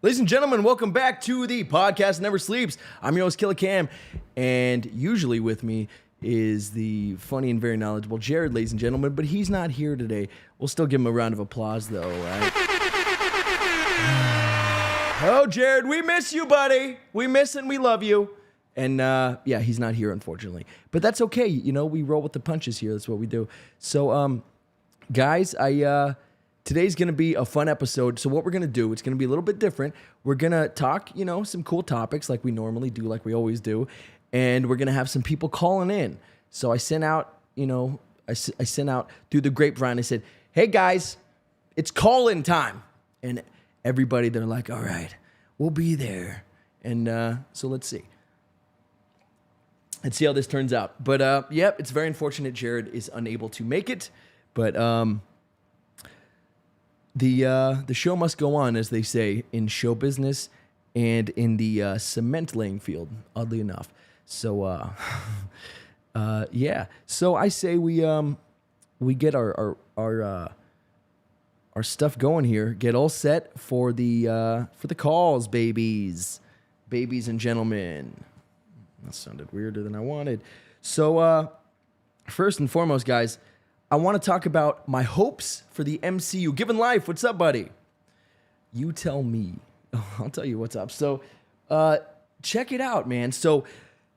Ladies and gentlemen, welcome back to the podcast Never Sleeps. I'm your host, Killer Cam, and usually with me is the funny and very knowledgeable Jared, ladies and gentlemen, but he's not here today. We'll still give him a round of applause, though, right? Oh, Jared, we miss you, buddy. We miss and we love you. And, yeah, he's not here, unfortunately. But that's okay. You know, we roll with the punches here. That's what we do. So, guys, today's going to be a fun episode. So what we're going to do, it's going to be a little bit different. We're going to talk, you know, some cool topics like we normally do, like we always do. And we're going to have some people calling in. So I sent out, you know, I sent out through the grapevine. I said, hey, guys, it's call-in time. And everybody, they're like, all right, we'll be there. And so let's see. Let's see how this turns out. But, yep, it's very unfortunate Jared is unable to make it. But, The show must go on, as they say, in show business and in the cement laying field, oddly enough. So, yeah. So I say we get our stuff going here. Get all set for the calls, babies and gentlemen. That sounded weirder than I wanted. So, first and foremost, guys, I want to talk about my hopes for the MCU. Given Life, what's up, buddy? You tell me. I'll tell you what's up. So, check it out, man. So,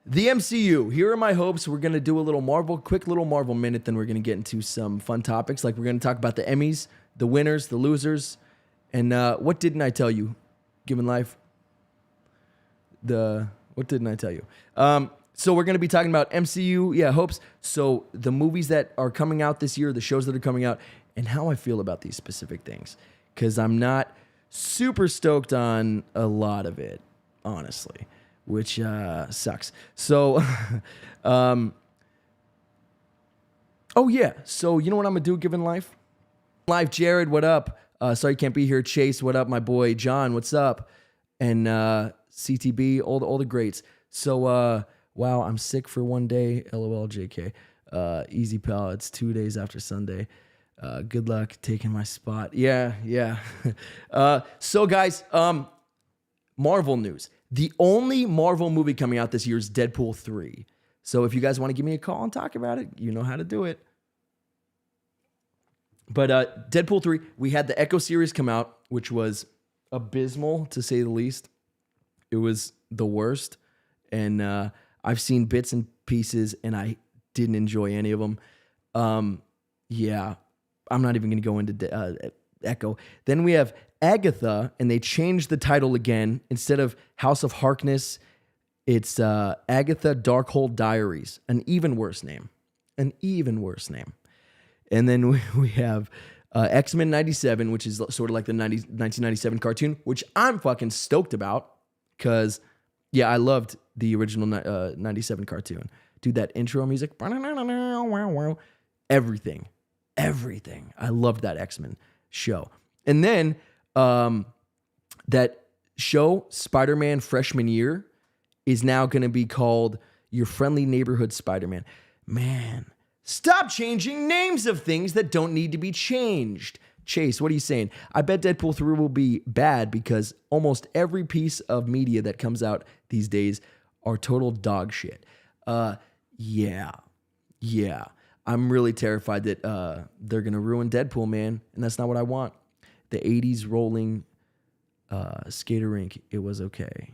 the MCU, here are my hopes. We're going to do a quick little Marvel minute, then we're going to get into some fun topics. Like, we're going to talk about the Emmys, the winners, the losers, and what didn't I tell you? Given Life? What didn't I tell you? So we're going to be talking about MCU, hopes. So the movies that are coming out this year, the shows that are coming out, and how I feel about these specific things. Because I'm not super stoked on a lot of it, honestly, which sucks. So, oh yeah. So you know what I'm going to do, Given Life? Life, Jared, what up? Sorry you can't be here. Chase, what up? My boy, John, what's up? And CTB, all the greats. So, wow, I'm sick for one day. LOL, JK. Easy pal. It's 2 days after Sunday. Good luck taking my spot. Yeah. So, guys, Marvel news. The only Marvel movie coming out this year is Deadpool 3. So, if you guys want to give me a call and talk about it, you know how to do it. But Deadpool 3, we had the Echo series come out, which was abysmal, to say the least. It was the worst. And I've seen bits and pieces, and I didn't enjoy any of them. Yeah, I'm not even going to go into Echo. Then we have Agatha, and they changed the title again. Instead of House of Harkness, it's Agatha Darkhold Diaries. An even worse name. And then we have X-Men 97, which is sort of like the 1997 cartoon, which I'm fucking stoked about because, yeah, I loved the original 97 cartoon. Dude, that intro music, everything. I loved that X-Men show. And then that show, Spider-Man Freshman Year, is now going to be called Your Friendly Neighborhood Spider-Man. Man, stop changing names of things that don't need to be changed. Chase, what are you saying? I bet Deadpool 3 will be bad because almost every piece of media that comes out these days are total dog shit. Yeah. I'm really terrified that they're going to ruin Deadpool, man. And that's not what I want. The 80s rolling skater rink, it was okay.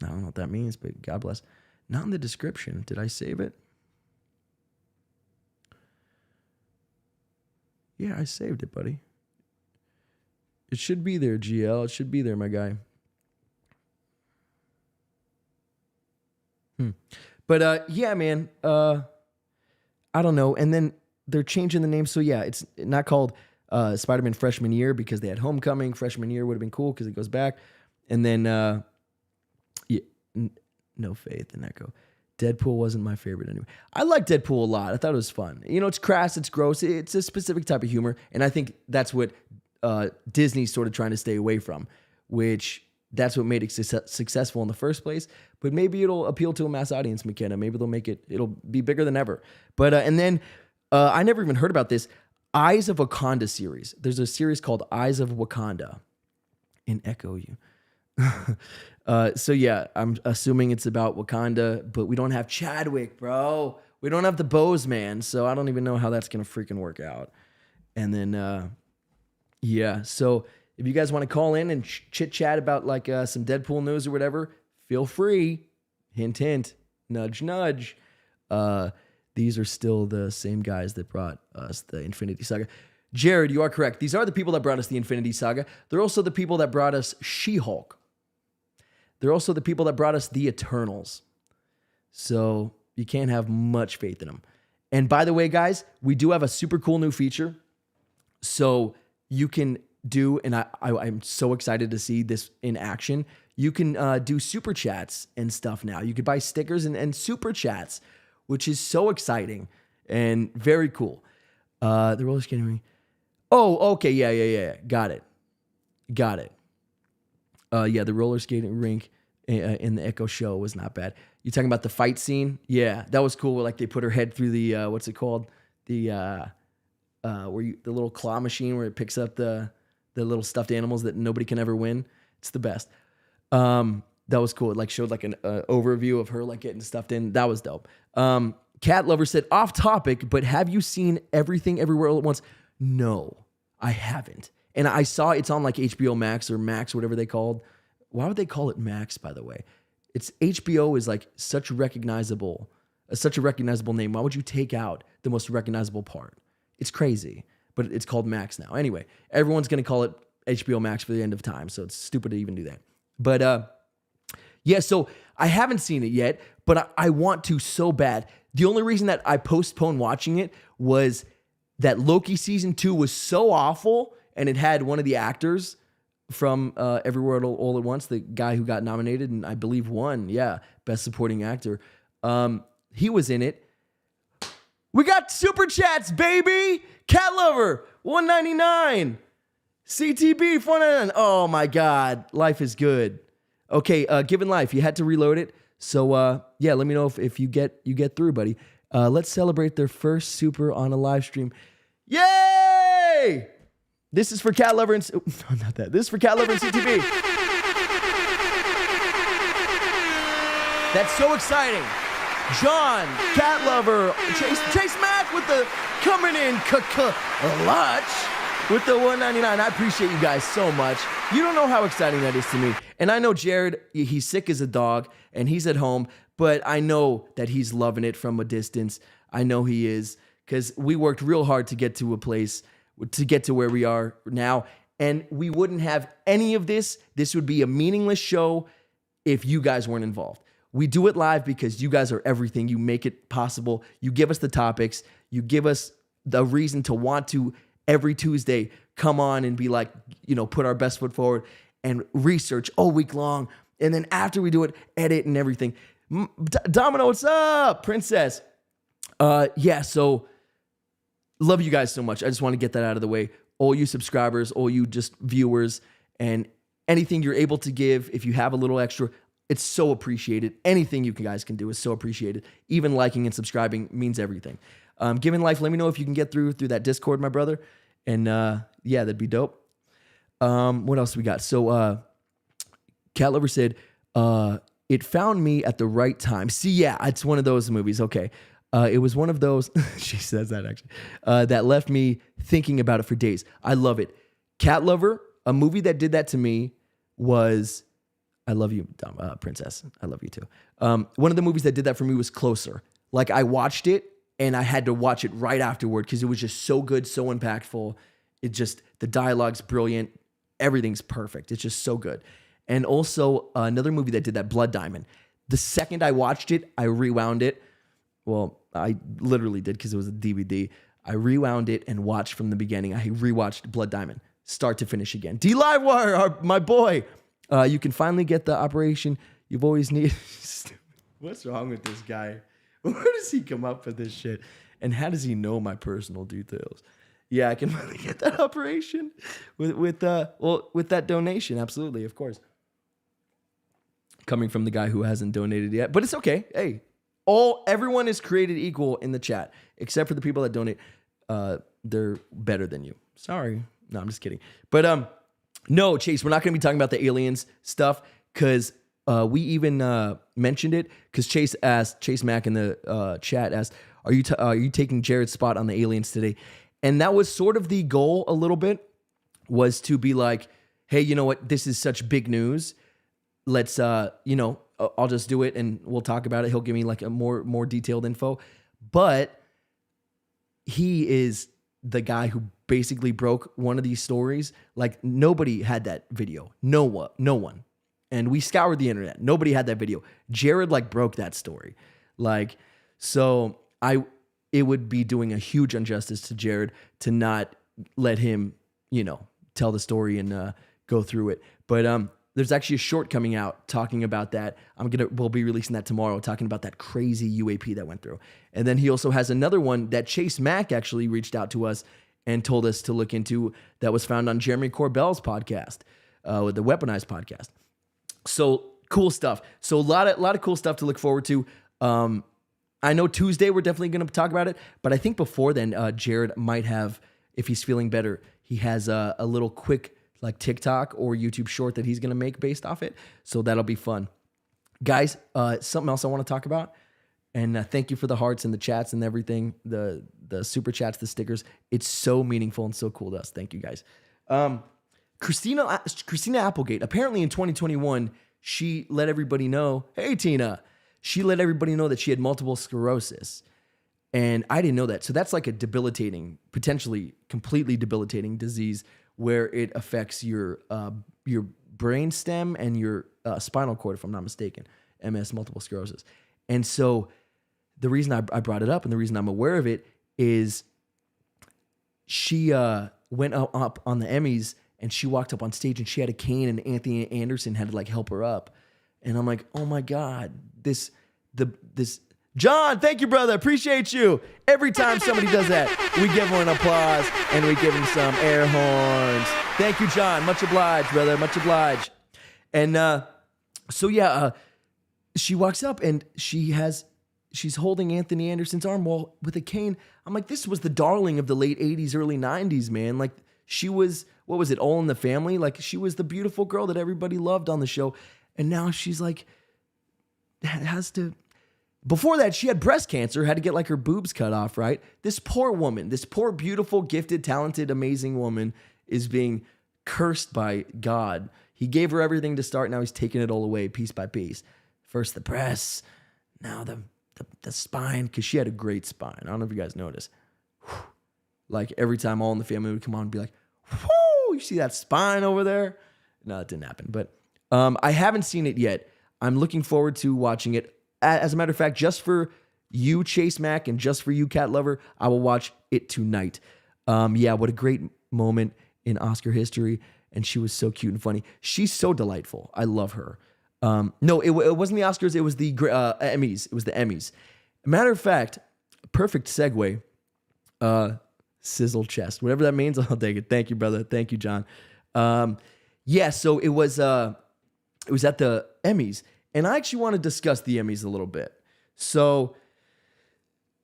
I don't know what that means, but God bless. Not in the description. Did I save it? Yeah, I saved it, buddy. It should be there, GL. It should be there, my guy. But, yeah, man. I don't know. And then they're changing the name. So, yeah, it's not called Spider-Man Freshman Year because they had Homecoming. Freshman Year would have been cool because it goes back. And then, yeah, no faith in Echo. Deadpool wasn't my favorite anyway. I like Deadpool a lot. I thought it was fun. You know, it's crass, it's gross, it's a specific type of humor, and I think that's what Disney's sort of trying to stay away from, which that's what made it successful in the first place. But maybe it'll appeal to a mass audience, McKenna. Maybe it'll be bigger than ever. But and then I never even heard about this Eyes of Wakanda series. There's a series called Eyes of Wakanda. In Echo, you. So yeah, I'm assuming it's about Wakanda, but we don't have Chadwick, bro. We don't have the Bozeman, so I don't even know how that's gonna freaking work out. And then, yeah. So if you guys want to call in and chit chat about like some Deadpool news or whatever, feel free. Hint, hint. Nudge, nudge. These are still the same guys that brought us the Infinity Saga. Jared, you are correct. These are the people that brought us the Infinity Saga. They're also the people that brought us She-Hulk. They're also the people that brought us the Eternals. So you can't have much faith in them. And by the way, guys, we do have a super cool new feature. So you can do, and I'm so excited to see this in action. You can do super chats and stuff now. You could buy stickers and super chats, which is so exciting and very cool. The roller skating rink. Oh, okay. Yeah. Got it. Yeah, the roller skating rink in the Echo show was not bad. You talking about the fight scene? Yeah, that was cool. Like they put her head through the what's it called? The the little claw machine where it picks up the little stuffed animals that nobody can ever win. It's the best. That was cool. It like showed like an overview of her like getting stuffed in. That was dope. Cat Lover said, off topic, but have you seen Everything Everywhere All at Once? No, I haven't. And I saw it's on like HBO Max or Max, whatever they called. Why would they call it Max, by the way? It's HBO is like such a recognizable name. Why would you take out the most recognizable part? It's crazy, but it's called Max now. Anyway, everyone's going to call it HBO Max for the end of time, so it's stupid to even do that. But yeah, so I haven't seen it yet, but I want to so bad. The only reason that I postponed watching it was that Loki season 2 was so awful, and it had one of the actors from Everywhere All at Once, the guy who got nominated and I believe won, Best Supporting Actor. He was in it. We got super chats, baby! Cat Lover, $1.99. CTB, $4.99. Oh my God, life is good. Okay, Given Life, you had to reload it. So yeah, let me know if you get through, buddy. Let's celebrate their first super on a live stream. Yay! This is for Cat Lover and no, not that. This is for Cat Lover and CTV. That's so exciting. John, Cat Lover, Chase Mack with the coming in clutch with the $1.99. I appreciate you guys so much. You don't know how exciting that is to me. And I know Jared, he's sick as a dog and he's at home, but I know that he's loving it from a distance. I know he is, because we worked real hard to get to a place, to get to where we are now. And we wouldn't have any of this. This would be a meaningless show if you guys weren't involved. We do it live because you guys are everything. You make it possible. You give us the topics. You give us the reason to want to every Tuesday come on and be like, put our best foot forward and research all week long. And then after we do it, edit and everything. Domino, what's up? Princess. Yeah, so love you guys so much. I just want to get that out of the way. All you subscribers, all you just viewers, and anything you're able to give, if you have a little extra, it's so appreciated. Anything you guys can do is so appreciated. Even liking and subscribing means everything. Given Life, let me know if you can get through that Discord, my brother. And yeah, that'd be dope. What else we got? So Cat Lover said, it found me at the right time. See, yeah, it's one of those movies. Okay. It was one of those, she says that actually, that left me thinking about it for days. I love it. Cat Lover, a movie that did that to me was, I love you, Princess. I love you too. One of the movies that did that for me was Closer. Like I watched it and I had to watch it right afterward because it was just so good, so impactful. The dialogue's brilliant. Everything's perfect. It's just so good. And also another movie that did that, Blood Diamond. The second I watched it, I rewound it. Well, I literally did because it was a DVD. I rewound it and watched from the beginning. I rewatched Blood Diamond, start to finish again. D Livewire, my boy. You can finally get the operation you've always needed. What's wrong with this guy? Where does he come up with this shit? And how does he know my personal details? Yeah, I can finally get that operation with that donation. Absolutely, of course. Coming from the guy who hasn't donated yet, but it's okay. Hey, everyone is created equal in the chat, except for the people that donate. They're better than you. Sorry. No, I'm just kidding. But No, Chase, we're not going to be talking about the aliens stuff because we even mentioned it because Chase Mack in the chat asked, are you taking Jared's spot on the aliens today? And that was sort of the goal a little bit, was to be like, hey, you know what? This is such big news. Let's, I'll just do it and we'll talk about it. He'll give me like a more detailed info. But he is the guy who basically broke one of these stories. Like nobody had that video. No one. And we scoured the internet. Nobody had that video. Jared like broke that story. Like, so it would be doing a huge injustice to Jared to not let him, tell the story and go through it. But there's actually a short coming out talking about that. We'll be releasing that tomorrow, talking about that crazy UAP that went through. And then he also has another one that Chase Mack actually reached out to us and told us to look into, that was found on Jeremy Corbell's podcast, with the Weaponized podcast. So cool stuff. So a lot of cool stuff to look forward to. I know Tuesday we're definitely going to talk about it, but I think before then, Jared might have, if he's feeling better, he has a little quick like TikTok or YouTube short that he's going to make based off it. So that'll be fun. Guys, something else I want to talk about, and thank you for the hearts and the chats and everything, the super chats, the stickers. It's so meaningful and so cool to us. Thank you guys. Christina Applegate, apparently in 2021, she let everybody know, hey, Tina, she let everybody know that she had multiple sclerosis. And I didn't know that. So that's like a debilitating, potentially completely debilitating disease where it affects your brain stem and your spinal cord, if I'm not mistaken, MS, multiple sclerosis. And so the reason I brought it up and the reason I'm aware of it is she went up on the Emmys and she walked up on stage and she had a cane and Anthony Anderson had to like help her up. And I'm like, oh my God, this John, thank you, brother. Appreciate you. Every time somebody does that, we give him an applause and we give him some air horns. Thank you, John. Much obliged, brother. Much obliged. And she walks up and she's holding Anthony Anderson's arm while with a cane. I'm like, this was the darling of the late 80s, early 90s, man. Like she was, what was it, All in the Family? Like she was the beautiful girl that everybody loved on the show. And now she's like, has to... Before that, she had breast cancer, had to get like her boobs cut off, right? This poor woman, this poor, beautiful, gifted, talented, amazing woman is being cursed by God. He gave her everything to start. Now he's taking it all away piece by piece. First the breasts, now the spine, because she had a great spine. I don't know if you guys noticed. Whew. Like every time All in the Family would come on and be like, whoo, you see that spine over there? No, it didn't happen. But I haven't seen it yet. I'm looking forward to watching it. As a matter of fact, just for you, Chase Mack, and just for you, Cat Lover, I will watch it tonight. What a great moment in Oscar history. And she was so cute and funny. She's so delightful. I love her. No, it wasn't the Oscars. It was the Emmys. It was the Emmys. Matter of fact, perfect segue. Sizzle chest, whatever that means, I'll take it. Thank you, brother. Thank you, John. So it was at the Emmys. And I actually want to discuss the Emmys a little bit. So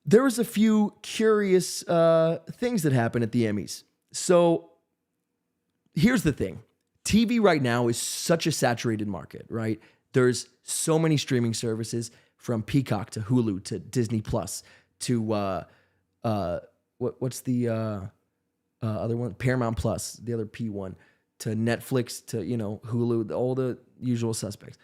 there was a few curious things that happened at the Emmys. So here's the thing. TV right now is such a saturated market, right? There's so many streaming services, from Peacock to Hulu to Disney Plus to what's the other one? Paramount Plus, the other P one, to Netflix to Hulu, all the usual suspects.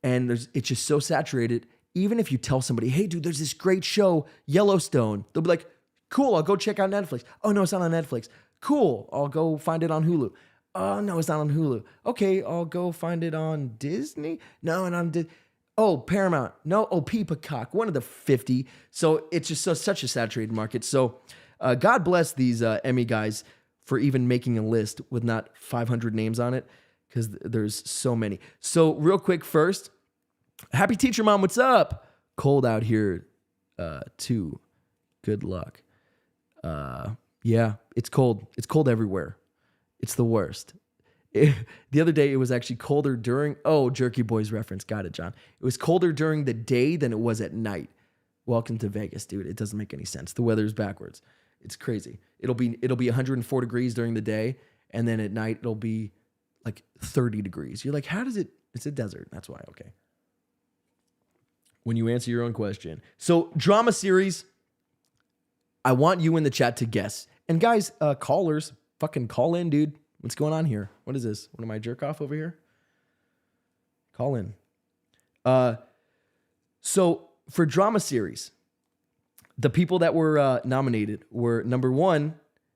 And it's just so saturated. Even if you tell somebody, hey, dude, there's this great show, Yellowstone, they'll be like, cool, I'll go check out Netflix. Oh, no, it's not on Netflix. Cool, I'll go find it on Hulu. Oh, no, it's not on Hulu. Okay, I'll go find it on Disney. No, and on Paramount. No, Peacock, one of the 50. So it's just such a saturated market. So God bless these Emmy guys for even making a list with not 500 names on it, because there's so many. So real quick first, happy teacher mom, what's up? Cold out here too. Good luck. It's cold. It's cold everywhere. It's the worst. The other day, it was actually colder during... Oh, Jerky Boys reference. Got it, John. It was colder during the day than it was at night. Welcome to Vegas, dude. It doesn't make any sense. The weather's backwards. It's crazy. It'll be 104 degrees during the day, and then at night, it'll be like 30 degrees. You're like, how does it? It's a desert. That's why. Okay. When you answer your own question. So drama series, I want you in the chat to guess. And guys, callers, fucking call in, dude. What's going on here? What is this? What am I, jerk off over here? Call in. So for drama series, the people that were nominated were, number one,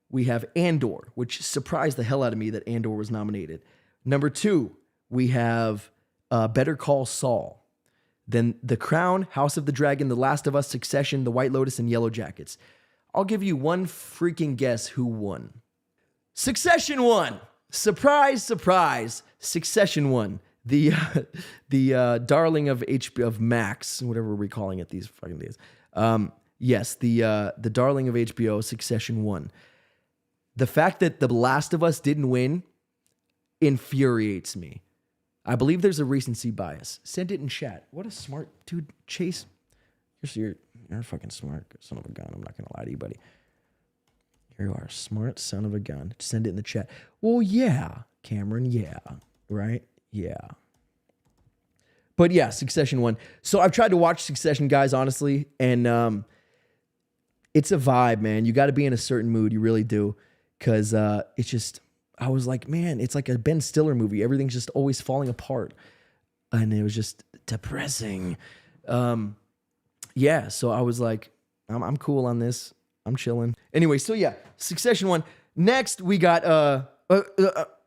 we have Andor, which surprised the hell out of me that Andor was nominated. Number two, we have Better Call Saul. Then The Crown, House of the Dragon, The Last of Us, Succession, The White Lotus, and Yellow Jackets. I'll give you one freaking guess who won. Succession won. Surprise, surprise. Succession won. The darling of HBO, of Max, whatever we're calling it these fucking days. Yes, the darling of HBO, Succession won. The fact that The Last of Us didn't win infuriates me. I believe there's a recency bias. Send it in chat. What a smart dude, Chase. You're fucking smart son of a gun. I'm not gonna lie to you, buddy. Here you are, smart son of a gun. Send it in the chat. Well, yeah, Cameron, yeah, right, yeah. But yeah, Succession won. So I've tried to watch Succession, guys, honestly, and it's a vibe, man. You got to be in a certain mood. You really do, because it's just. I was like, man, it's like a Ben Stiller movie. Everything's just always falling apart. And it was just depressing. Yeah, so I was like, I'm cool on this. I'm chilling. Anyway, so yeah, Succession won. Next, we got,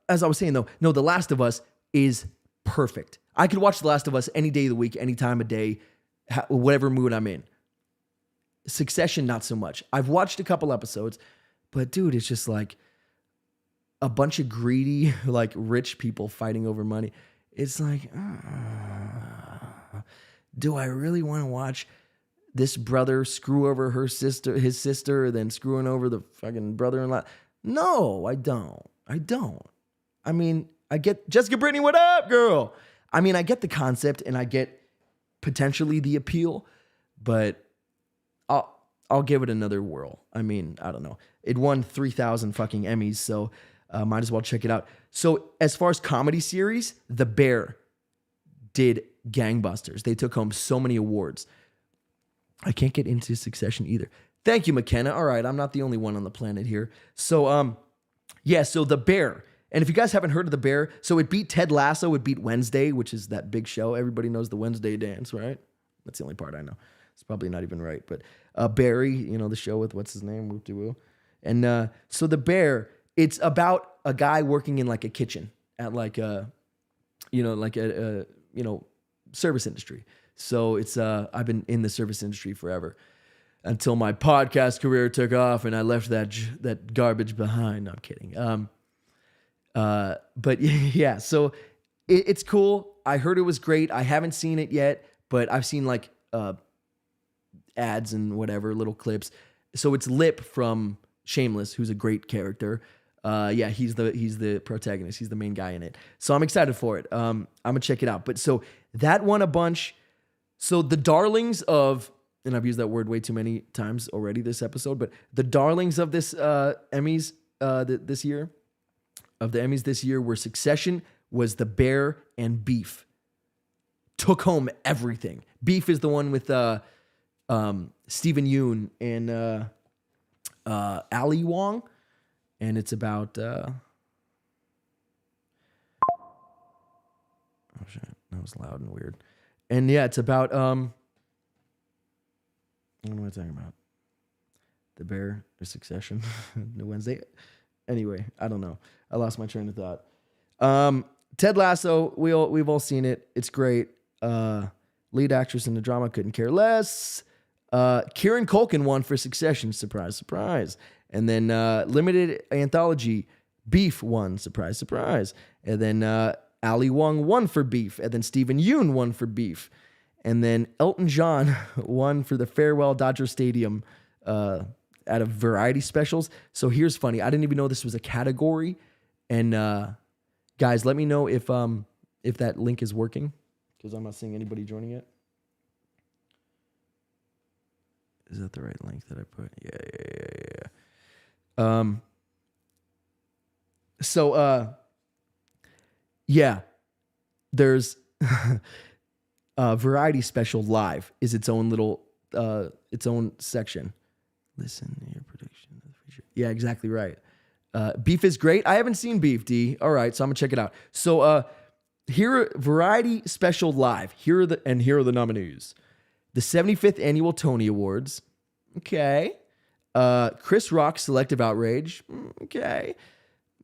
as I was saying though, no, The Last of Us is perfect. I could watch The Last of Us any day of the week, any time of day, whatever mood I'm in. Succession, not so much. I've watched a couple episodes, but dude, it's just like, a bunch of greedy, like rich people fighting over money. It's like, do I really want to watch this brother screw over his sister, then screwing over the fucking brother-in-law? No, I don't. I mean, I get Jessica Brittany, what up, girl? I mean, I get the concept and I get potentially the appeal, but I'll give it another whirl. I mean, I don't know. It won 3,000 fucking Emmys, so might as well check it out. So as far as comedy series, The Bear did gangbusters. They took home so many awards. I can't get into Succession either. Thank you, McKenna. All right, I'm not the only one on the planet here. So, yeah, so The Bear. And if you guys haven't heard of The Bear, so it beat Ted Lasso, it beat Wednesday, which is that big show. Everybody knows the Wednesday dance, right? That's the only part I know. It's probably not even right. But Barry, you know, the show with what's his name? Whoop-de-woo. And so The Bear, it's about a guy working in like a kitchen at like a, service industry. So it's, I've been in the service industry forever until my podcast career took off and I left that garbage behind. No, I'm kidding. But yeah, so it's cool. I heard it was great. I haven't seen it yet, but I've seen like, ads and whatever, little clips. So it's Lip from Shameless, who's a great character. Yeah, he's the protagonist. He's the main guy in it. So I'm excited for it. I'm gonna check it out. But so that won a bunch. So the darlings of, and I've used that word way too many times already this episode, but the darlings of this Emmys this year, of the Emmys this year, were Succession, was The Bear, and Beef. Took home everything. Beef is the one with Stephen Yeun and Ali Wong. And it's about, oh shit, that was loud and weird. And yeah, it's about, I don't know what I'm talking about. The Bear or Succession, the Wednesday. Anyway, I don't know. I lost my train of thought. Ted Lasso, we've all seen it. It's great. Lead actress in the drama, couldn't care less. Kieran Culkin won for Succession. Surprise, surprise. And then limited anthology, Beef won. Surprise, surprise. And then Ali Wong won for Beef. And then Stephen Yeun won for Beef. And then Elton John won for the Farewell Dodger Stadium out of variety specials. So here's funny. I didn't even know this was a category. And guys, let me know if that link is working, because I'm not seeing anybody joining it. Is that the right link that I put? Yeah. So Yeah, there's variety special live is its own little its own section. Listen to your prediction of the future. Yeah, exactly right. Beef is great. I haven't seen Beef, D. All right, so I'm gonna check it out. So here, variety special live. Here are the nominees. The 75th annual Tony Awards. Okay. Chris Rock's Selective Outrage. Okay.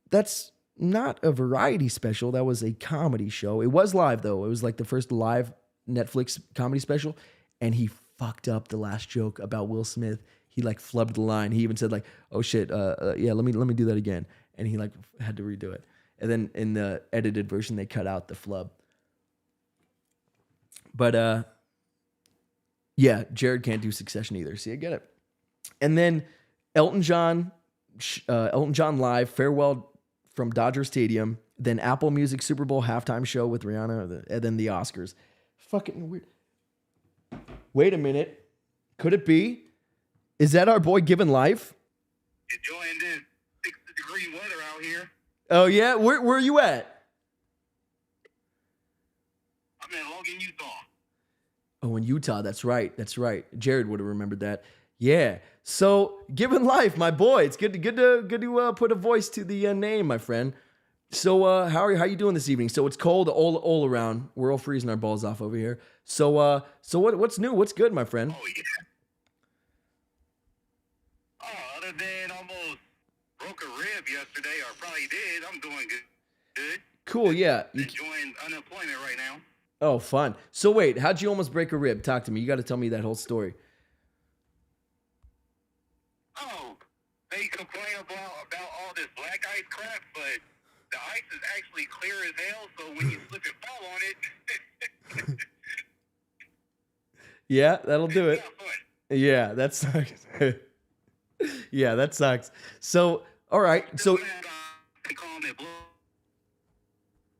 That's not a variety special. That was a comedy show. It was live though. It was like the first live Netflix comedy special, and he fucked up the last joke about Will Smith. He like flubbed the line. He even said like, "Oh shit, yeah, let me do that again," and he like had to redo it. And then in the edited version, they cut out the flub. But yeah, Jared can't do Succession either. See, I get it. And then Elton John live, Farewell from Dodger Stadium, then Apple Music Super Bowl halftime show with Rihanna, and then the Oscars. Fucking weird. Wait a minute. Could it be? Is that our boy Given Life? Enjoying this 60-degree weather out here. Oh, yeah? Where are you at? I'm in Logan, Utah. Oh, in Utah. That's right. That's right. Jared would have remembered that. Yeah. So, Given Life, my boy. It's good to put a voice to the name, my friend. So, how you doing this evening? So, it's cold all around. We're all freezing our balls off over here. So what's new? What's good, my friend? Oh, yeah. Oh, other than almost broke a rib yesterday, or probably did, I'm doing good. Cool, yeah. Enjoying unemployment right now. Oh, fun. So wait, how'd you almost break a rib? Talk to me. You got to tell me that whole story. Oh, they complain about all this black ice crap, but the ice is actually clear as hell, so when you slip and fall on it... Yeah, that'll do it. Fun. Yeah, that sucks. Yeah, that sucks. So, all right. So, they call it black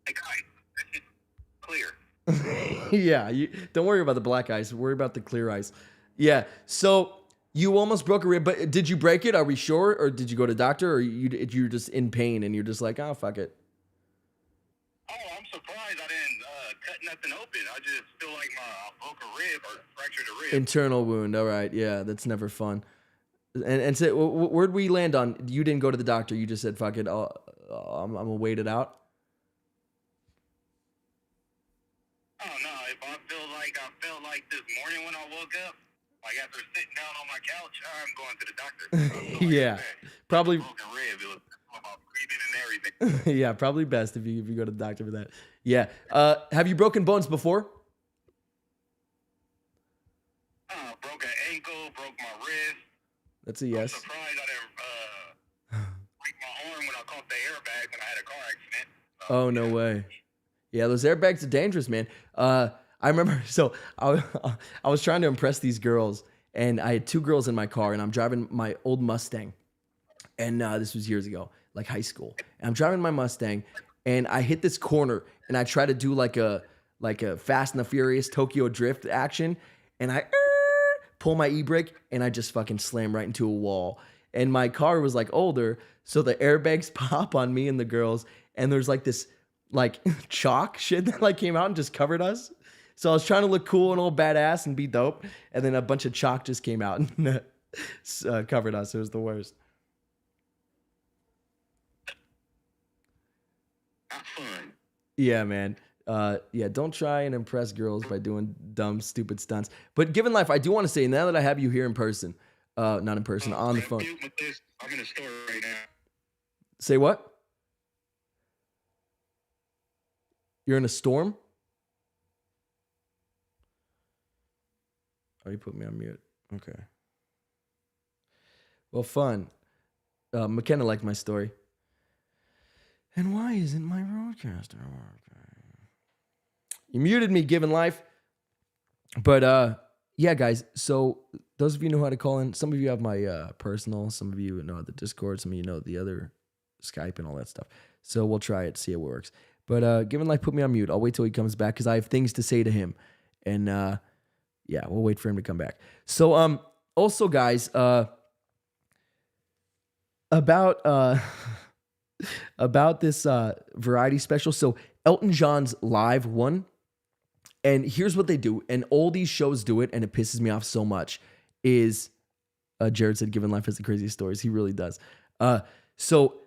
ice. That's just clear. yeah, don't worry about the black ice. Worry about the clear ice. Yeah. So you almost broke a rib, but did you break it? Are we sure? Or did you go to the doctor, or you're just in pain and you're just like, oh, fuck it? Oh, I'm surprised I didn't cut nothing open. I just feel like I broke a rib or fractured a rib. Internal wound. All right. Yeah, that's never fun. And so where'd we land on? You didn't go to the doctor. You just said, fuck it. I'm going to wait it out. Oh, no. If I felt like this morning when I woke up, like after sitting down on my couch, I'm going to the doctor. Yeah. Probably. Broken rib. It was about breathing and everything. Yeah, probably best if you go to the doctor for that. Yeah. Have you broken bones before? Broke an ankle, broke my wrist. That's a yes. I'm surprised I didn't break my arm when I caught the airbag when I had a car accident. Oh, no way. Yeah, those airbags are dangerous, man. I remember, so I was trying to impress these girls, and I had two girls in my car, and I'm driving my old Mustang. And this was years ago, like high school. And I'm driving my Mustang, and I hit this corner, and I try to do like a Fast and the Furious Tokyo Drift action, and I pull my e-brake, and I just fucking slam right into a wall. And my car was like older, so the airbags pop on me and the girls, and there's like this like chalk shit that like came out and just covered us. So I was trying to look cool and all badass and be dope, and then a bunch of chalk just came out and covered us. It was the worst. Not fun. Yeah, man. Yeah, don't try and impress girls by doing dumb, stupid stunts. But Given Life, I do want to say, now that I have you here in person, not in person, on the phone. I'm in a store right now. Say what? You're in a storm? Oh, you put me on mute. Okay. Well, fun. McKenna liked my story. And why isn't my roadcaster working? You muted me, Given Life. But yeah, guys. So those of you know how to call in. Some of you have my personal. Some of you know the Discord. Some of you know the other Skype and all that stuff. So we'll try it, see how it works. But Given Life put me on mute. I'll wait till he comes back because I have things to say to him. And yeah, we'll wait for him to come back. So also, guys, about about this variety special. So Elton John's live one. And here's what they do. And all these shows do it. And it pisses me off so much is Jared said, Given Life has the craziest stories. He really does. So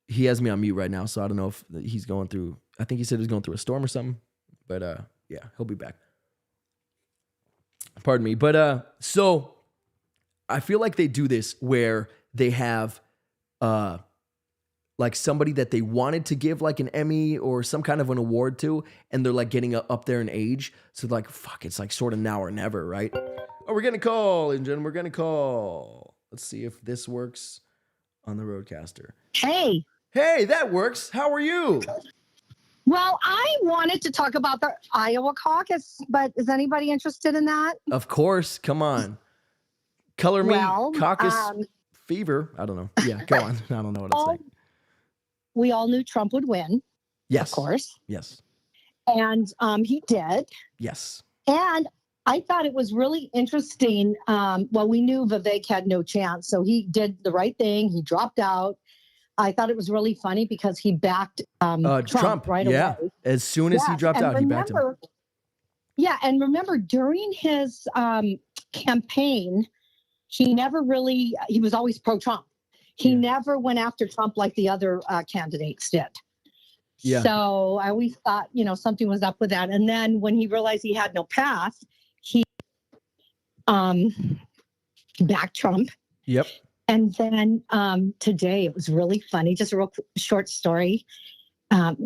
he has me on mute right now. So I don't know if he's going through, I think he said he was going through a storm or something. But yeah, he'll be back. Pardon me. But so I feel like they do this where they have like somebody that they wanted to give like an Emmy or some kind of an award to, and they're like getting up there in age. So like, fuck, it's like sort of now or never, right? Oh, we're getting a call, Ingen. We're getting a call. Let's see if this works on the Roadcaster. Hey. Hey, that works. How are you? Well, I wanted to talk about the Iowa caucus, but is anybody interested in that? Of course. Come on. Color me caucus fever. I don't know. Yeah, go on. I don't know what I'm saying. We all knew Trump would win. Yes. Of course. Yes. And he did. Yes. And I thought it was really interesting. Well, we knew Vivek had no chance, so he did the right thing. He dropped out. I thought it was really funny because he backed Trump right away. As soon as he dropped out, he backed him. Yeah, and remember, during his campaign, he was always pro-Trump. He never went after Trump like the other candidates did. Yeah. So I always thought, something was up with that. And then when he realized he had no path, he backed Trump. Yep. And then today, it was really funny. Just a real short story. I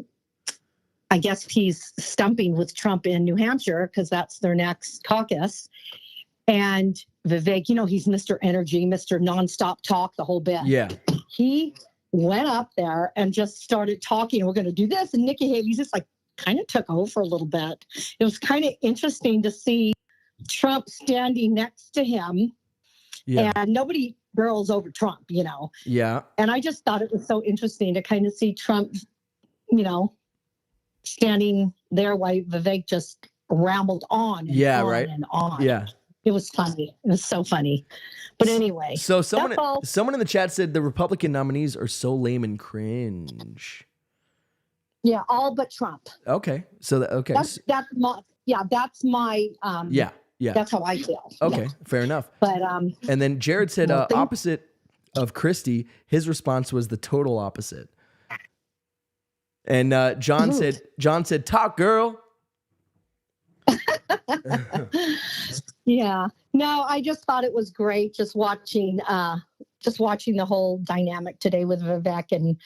guess he's stumping with Trump in New Hampshire because that's their next caucus. And Vivek, he's Mr. Energy, Mr. Nonstop Talk, the whole bit. Yeah. He went up there and just started talking. We're going to do this. And Nikki Haley just kind of took over a little bit. It was kind of interesting to see Trump standing next to him. Yeah. And nobody girls over Trump, Yeah. And I just thought it was so interesting to kind of see Trump, standing there while Vivek just rambled on and on and on. Yeah. It was funny. It was so funny. But anyway. So someone in the chat said the Republican nominees are so lame and cringe. Yeah, all but Trump. Okay. So okay. That's my Yeah. That's how I feel. Okay, fair enough. But and then Jared said opposite of Christie, his response was the total opposite. And John said, talk, girl. Yeah. No, I just thought it was great just watching the whole dynamic today with Vivek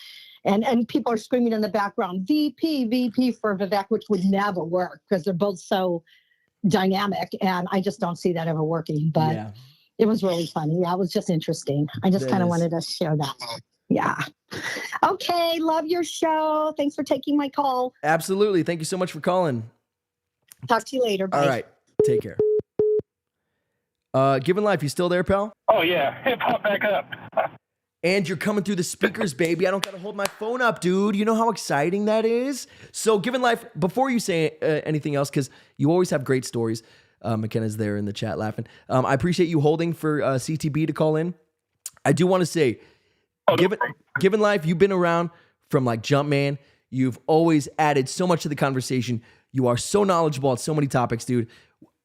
and people are screaming in the background, VP for Vivek, which would never work because they're both so dynamic, and I just don't see that ever working. But It was really funny. Yeah, it was just interesting. I just kind of wanted to share that. Yeah. Okay. Love your show. Thanks for taking my call. Absolutely. Thank you so much for calling. Talk to you later. Bye. All right. Take care. Given Life, you still there, pal? Oh, yeah. It popped back up. And you're coming through the speakers, baby. I don't got to hold my phone up, dude. You know how exciting that is? So, Given Life, before you say anything else, because you always have great stories. McKenna's there in the chat laughing. I appreciate you holding for CTB to call in. I do want to say, Given Life, you've been around from like Jumpman. You've always added so much to the conversation. You are so knowledgeable on so many topics, dude.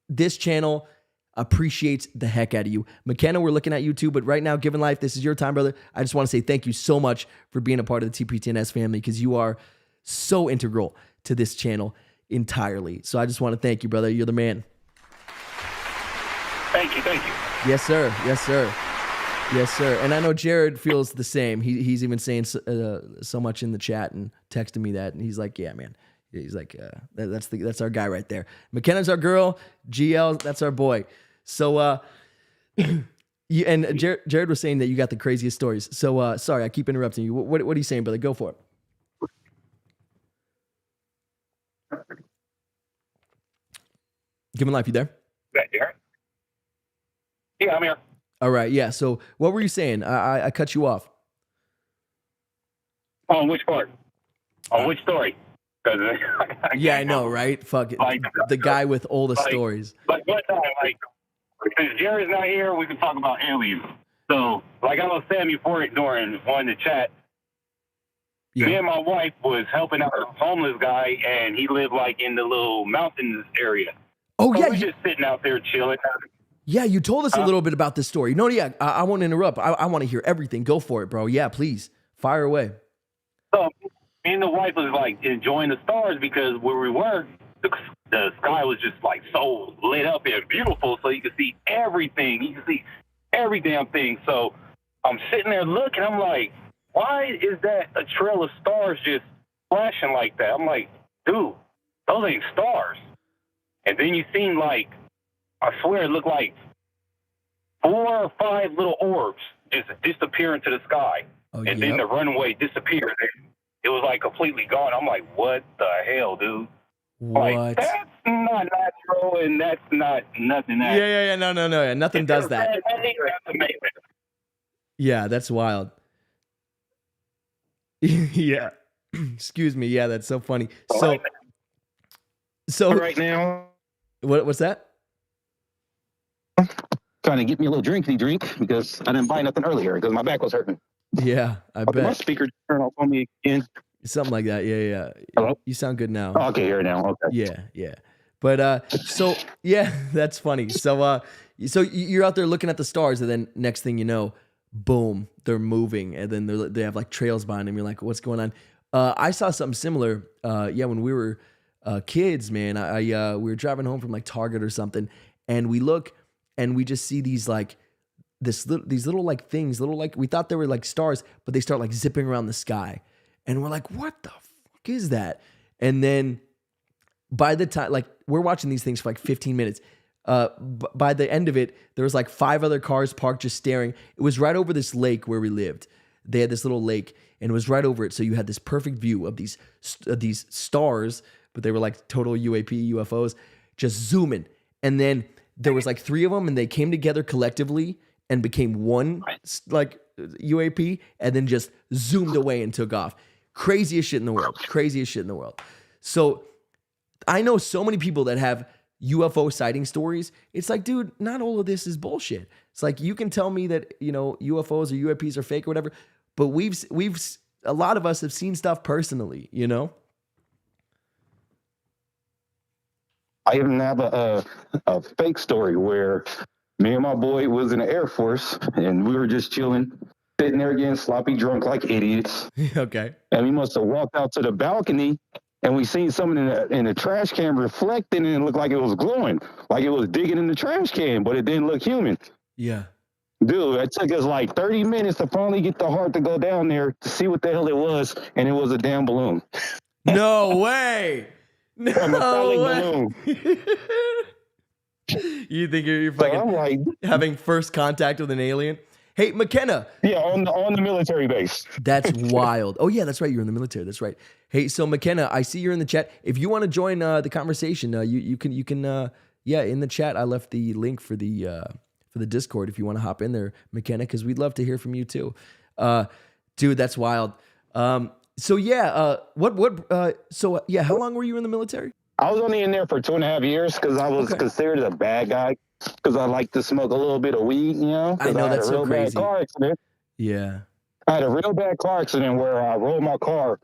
This channel appreciates the heck out of you. McKenna, we're looking at you too, but right now, Given Life, this is your time, brother. I just want to say thank you so much for being a part of the TPTNS family because you are so integral to this channel entirely. So I just want to thank you, brother. You're the man. Thank you. Yes, sir. Yes, sir. Yes, sir. And I know Jared feels the same. He's even saying so much in the chat and texting me that. And he's like, yeah, man. He's like, that's our guy right there. McKenna's our girl. GL, that's our boy. So, Jared was saying that you got the craziest stories. So, sorry, I keep interrupting you. What are you saying, brother? Go for it. Given Life, you there? Yeah, I'm here. All right, yeah. So what were you saying? I cut you off. On which part? On which story? I know, right? Fuck it. The guy with all the stories. Like what time? Since Jerry's not here, we can talk about aliens. So, I was saying before during on the chat. Me and my wife was helping out a homeless guy, and he lived like in the little mountains area. Oh, So yeah. we're just sitting out there chilling. Yeah, you told us a little bit about this story. No, yeah, I won't interrupt. I want to hear everything. Go for it, bro. Yeah, please. Fire away. So me and the wife was like enjoying the stars because where we were, the sky was just like so lit up and beautiful, so you could see everything. You could see every damn thing. So I'm sitting there looking. I'm like, why is that a trail of stars just flashing like that? I'm like, dude, those ain't stars. And then you seen like, I swear it looked like 4 or 5 little orbs just disappear into the sky. Oh, and then the runway disappeared. It was like completely gone. I'm like, what the hell, dude? What? Like, that's not natural, and that's not nothing. Yeah. No. Yeah, nothing does that. Yeah, that's wild. Yeah. Excuse me. Yeah, that's so funny. So right now, what's that? Trying to get me a little drink because I didn't buy nothing earlier because my back was hurting. Yeah, I bet. My speaker turned off on me again. Something like that. Yeah. Hello? You sound good now. Oh, okay, here now. Okay. Yeah. But so yeah, that's funny. So you're out there looking at the stars, and then next thing you know, boom, they're moving, and then they have like trails behind them. You're like, what's going on? I saw something similar. When we were kids, man. We were driving home from like Target or something, and we look, and we just see these like these little like things, we thought they were like stars, but they start like zipping around the sky, and we're like, what the fuck is that? And then by the time, like, we're watching these things for like 15 minutes. By the end of it, there was like 5 other cars parked just staring. It was right over this lake where we lived. They had this little lake, and it was right over it. So you had this perfect view of these stars, but they were like total UFOs, just zooming. And then there was like 3 of them, and they came together collectively and became one like UAP, and then just zoomed away and took off. Craziest shit in the world. So I know so many people that have UFO sighting stories. It's like, dude, not all of this is bullshit. It's like, you can tell me that, UFOs or UAPs are fake or whatever, but we've a lot of us have seen stuff personally, I even have a fake story where me and my boy was in the Air Force, and we were just chilling, sitting there getting sloppy drunk like idiots. Okay. And we must have walked out to the balcony, and we seen something in the trash can reflecting, and it looked like it was glowing, like it was digging in the trash can, but it didn't look human. Yeah. Dude, it took us like 30 minutes to finally get the heart to go down there to see what the hell it was, and it was a damn balloon. No way. No balloon. You think you're fucking I'm like, having first contact with an alien? Hey, McKenna. Yeah, on the military base. That's wild. Oh yeah, that's right. You're in the military. That's right. Hey, so McKenna, I see you're in the chat. If you want to join the conversation, you can in the chat I left the link for the Discord if you want to hop in there, McKenna, because we'd love to hear from you too. Dude, that's wild. How long were you in the military? I was only in there for 2.5 years because I was considered a bad guy because I like to smoke a little bit of weed, I know, that's so crazy. Bad car accident. Yeah. I had a real bad car accident where I rolled my car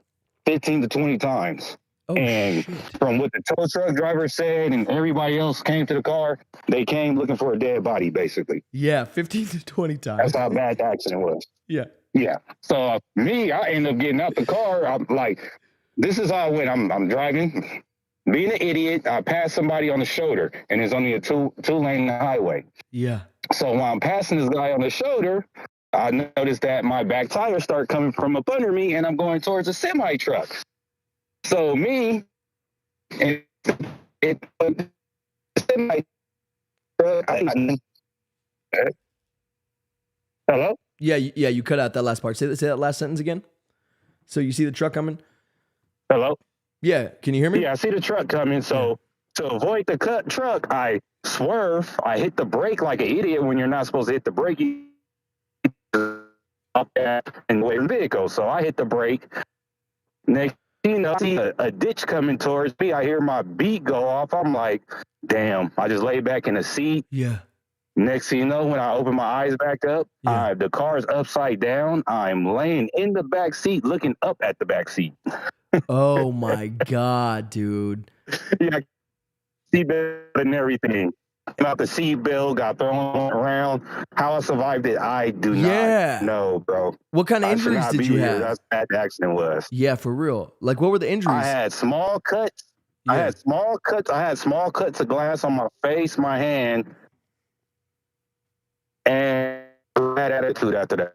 15 to 20 times. Oh, and shit. From what the tow truck driver said and everybody else came to the car, they came looking for a dead body, basically. Yeah, 15 to 20 times. That's how bad the accident was. Yeah. Yeah. So I ended up getting out the car. I'm like, this is how I went. I'm driving, being an idiot. I passed somebody on the shoulder, and it's only a two-lane highway. Yeah. So when I'm passing this guy on the shoulder, I noticed that my back tire started coming from up under me, and I'm going towards a semi truck. So me, and it semi truck. Hello? Yeah, you cut out that last part. Say that last sentence again. So you see the truck coming? Hello? Yeah, can you hear me? Yeah, I see the truck coming. So to avoid the cut truck, I swerve. I hit the brake like an idiot when you're not supposed to hit the brake. Up and the way the vehicle. So I hit the brake. Next thing you know, I see a ditch coming towards me. I hear my beat go off. I'm like, damn. I just lay back in the seat. Yeah. Next thing you know, when I open my eyes back up, the car is upside down. I'm laying in the back seat, looking up at the back seat. Oh my God, dude. Yeah, seatbelt and everything. Came out the seatbelt, got thrown around. How I survived it, I do not know, bro. What kind of I should injuries not did be you here. have? That's what the accident was. Yeah, for real. Like, what were the injuries? I had small cuts. Yeah. I had small cuts of glass on my face, my hand, and bad attitude after that.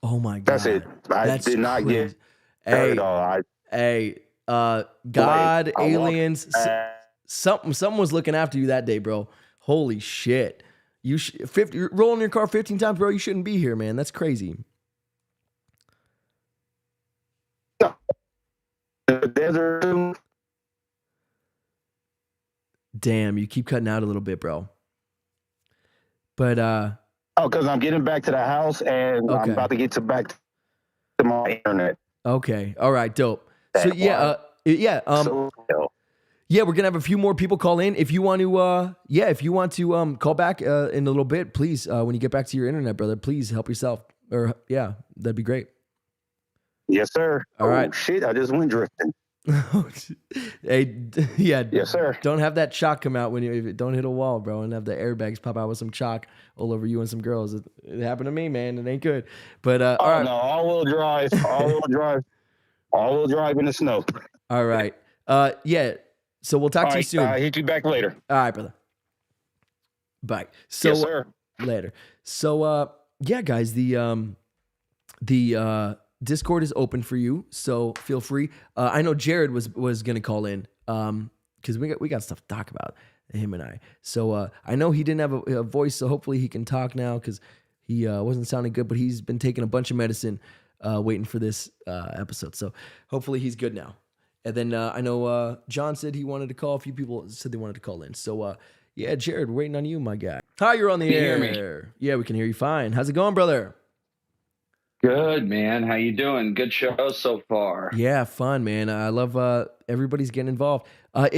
Oh my God. That's it. I did not get hurt at all. God, aliens, something was looking after you that day, bro. Holy shit. You're rolling your car 15 times, bro. You shouldn't be here, man. That's crazy. The desert. Damn, you keep cutting out a little bit, bro. But because I'm getting back to the house and I'm about to get back to my internet. Okay. All right, dope. So we're gonna have a few more people call in. If you want to, call back in a little bit, please. When you get back to your internet, brother, please help yourself. Or that'd be great. Yes, sir. All right. Shit, I just went drifting. Hey, yes, sir. Don't have that chalk come out don't hit a wall, bro, and have the airbags pop out with some chalk all over you and some girls. It happened to me, man. It ain't good. But all right. No, all-wheel drive in the snow. All right. So we'll talk to you soon. I'll hit you back later. All right, brother. Bye. So, yes, sir. Later. So, guys, the Discord is open for you, so feel free. I know Jared was gonna call in, because we got stuff to talk about, him and I. So I know he didn't have a voice, so hopefully he can talk now, because he wasn't sounding good, but he's been taking a bunch of medicine, waiting for this episode. So hopefully he's good now. And then I know John said he wanted to call. A few people said they wanted to call in. So Jared, we're waiting on you, my guy. Hi, you're on the air. Can you hear me? Yeah, we can hear you fine. How's it going, brother? Good, man. How you doing? Good show so far. Yeah, fun, man. I love everybody's getting involved. D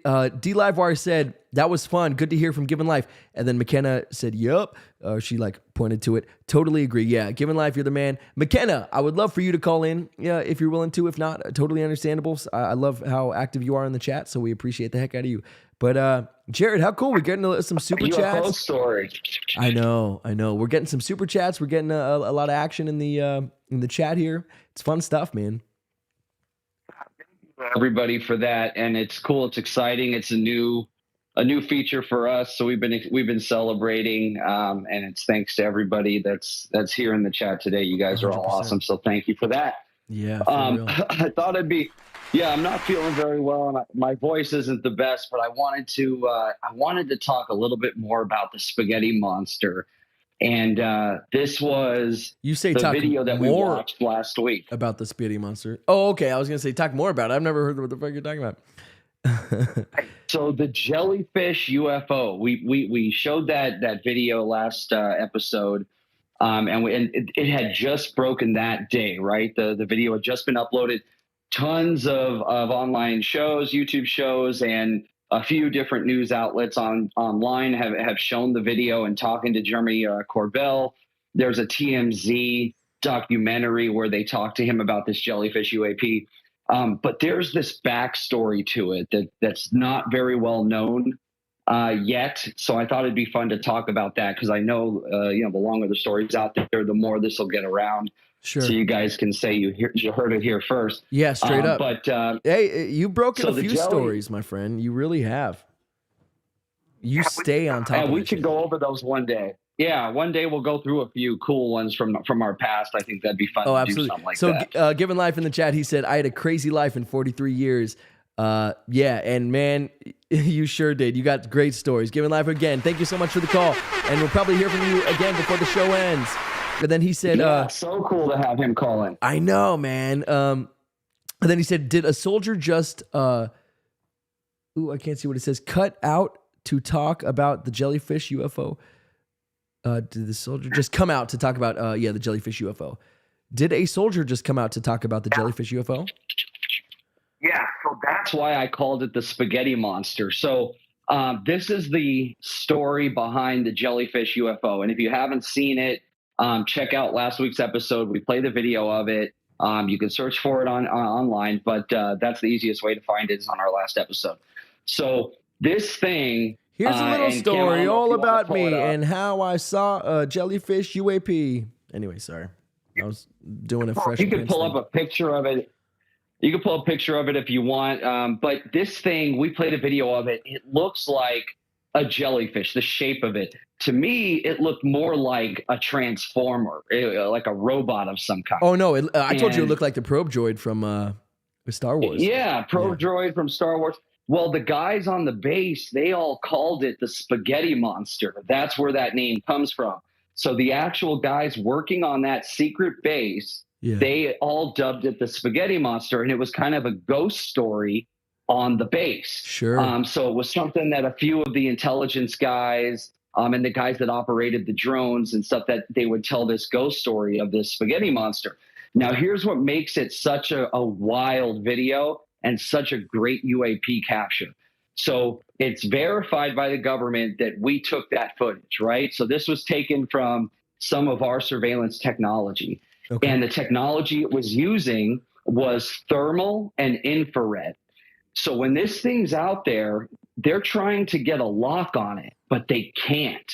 Livewire said that was fun. Good to hear from Given Life. And then McKenna said, "Yup." She pointed to it. Totally agree. Yeah, Given Life, you're the man. McKenna, I would love for you to call in. Yeah, if you're willing to. If not, totally understandable. I love how active you are in the chat, so we appreciate the heck out of you. But Jared, how cool. We're getting some super chats. UFO story. I know. We're getting some super chats. We're getting a lot of action in the chat here. It's fun stuff, man. Everybody for that, and it's cool. It's exciting. It's a new feature for us. So we've been celebrating, and it's thanks to everybody that's here in the chat today. You guys are all 100%. awesome. So thank you for that. Yeah. For real. I thought it'd be. Yeah, I'm not feeling very well, and my voice isn't the best. But I wanted to talk a little bit more about the spaghetti monster, and this was the video that we watched last week about the spaghetti monster. Oh, okay. I was gonna say talk more about it. I've never heard what the fuck you're talking about. So the jellyfish UFO, we showed that video last episode, and it had just broken that day, right? The video had just been uploaded. Tons of online shows, YouTube shows, and a few different news outlets online have shown the video and talking to Jeremy Corbell. There's a TMZ documentary where they talk to him about this jellyfish UAP. But there's this backstory to it that's not very well known yet. So I thought it'd be fun to talk about that, because I know the longer the story's out there, the more this will get around. Sure. So you guys can say you heard it here first. Yeah, straight up. But hey, you broken a few stories, my friend. You really have. You stay on top of it. We should go over those one day. Yeah, one day we'll go through a few cool ones from our past. I think that'd be fun to do something like that. So Given Life in the chat, he said, I had a crazy life in 43 years. Yeah, and man, you sure did. You got great stories. Given Life again. Thank you so much for the call. And we'll probably hear from you again before the show ends. And then he said, so cool to have him call in. I know, man. And then he said, did a soldier just, I can't see what it says, cut out to talk about the jellyfish UFO? Did the soldier just come out to talk about, the jellyfish UFO? Did a soldier just come out to talk about the jellyfish UFO? Yeah, so that's why I called it the spaghetti monster. So This is the story behind the jellyfish UFO. And if you haven't seen it, check out last week's episode. We played the video of it. You can search for it online, but that's the easiest way to find it is on our last episode. So this thing. Here's a little and Kim, I don't story know if all you wanna about pull it me up. and how I saw a jellyfish UAP. Anyway, sorry. I was doing a fresh. You can pull up a picture of it. You can pull a picture of it if you want. But this thing, we played a video of it. It looks like a jellyfish, the shape of it. To me, it looked more like a transformer, like a robot of some kind. Oh, no. I told you it looked like the probe droid from Star Wars. Yeah, probe droid from Star Wars. Well, the guys on the base, they all called it the spaghetti monster. That's where that name comes from. So the actual guys working on that secret base, they all dubbed it the spaghetti monster, and it was kind of a ghost story on the base. Sure. So it was something that a few of the intelligence guys and the guys that operated the drones and stuff, that they would tell this ghost story of this spaghetti monster. Now, here's what makes it such a wild video and such a great UAP capture. So it's verified by the government that we took that footage, right? So this was taken from some of our surveillance technology. Okay. And the technology it was using was thermal and infrared. So when this thing's out there, they're trying to get a lock on it, but they can't.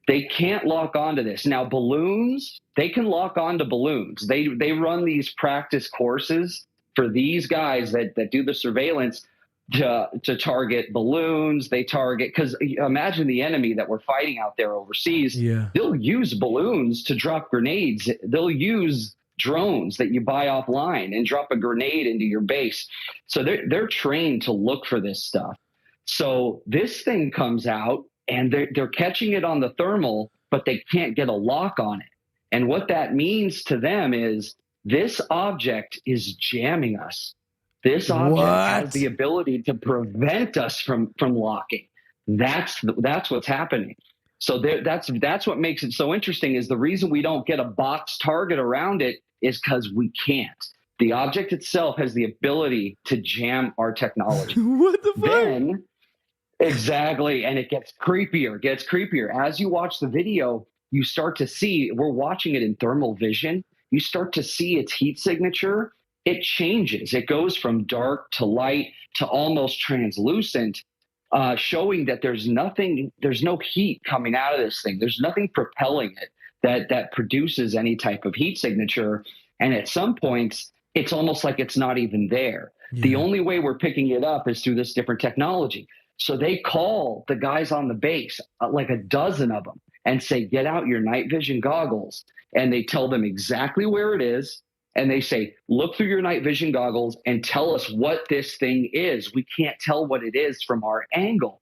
They can't lock onto this. Now, balloons, they can lock onto balloons. They run these practice courses for these guys that do the surveillance to target balloons. They target, because imagine the enemy that we're fighting out there overseas. Yeah. They'll use balloons to drop grenades. They'll use drones that you buy offline and drop a grenade into your base. So they're trained to look for this stuff. So this thing comes out and they're catching it on the thermal, but they can't get a lock on it. And what that means to them is this object is jamming us. This object has the ability to prevent us from locking. That's what's happening. So that's what makes it so interesting, is the reason we don't get a box target around it is because we can't. The object itself has the ability to jam our technology. What the fuck? Then, exactly, and it gets creepier. As you watch the video, you start to see, we're watching it in thermal vision, you start to see its heat signature. It changes. It goes from dark to light to almost translucent, showing that there's no heat coming out of this thing. There's nothing propelling it that produces any type of heat signature. And at some points, it's almost like it's not even there. Yeah. The only way we're picking it up is through this different technology. So they call the guys on the base, like a dozen of them, and say, get out your night vision goggles. And they tell them exactly where it is. And they say, look through your night vision goggles and tell us what this thing is. We can't tell what it is from our angle.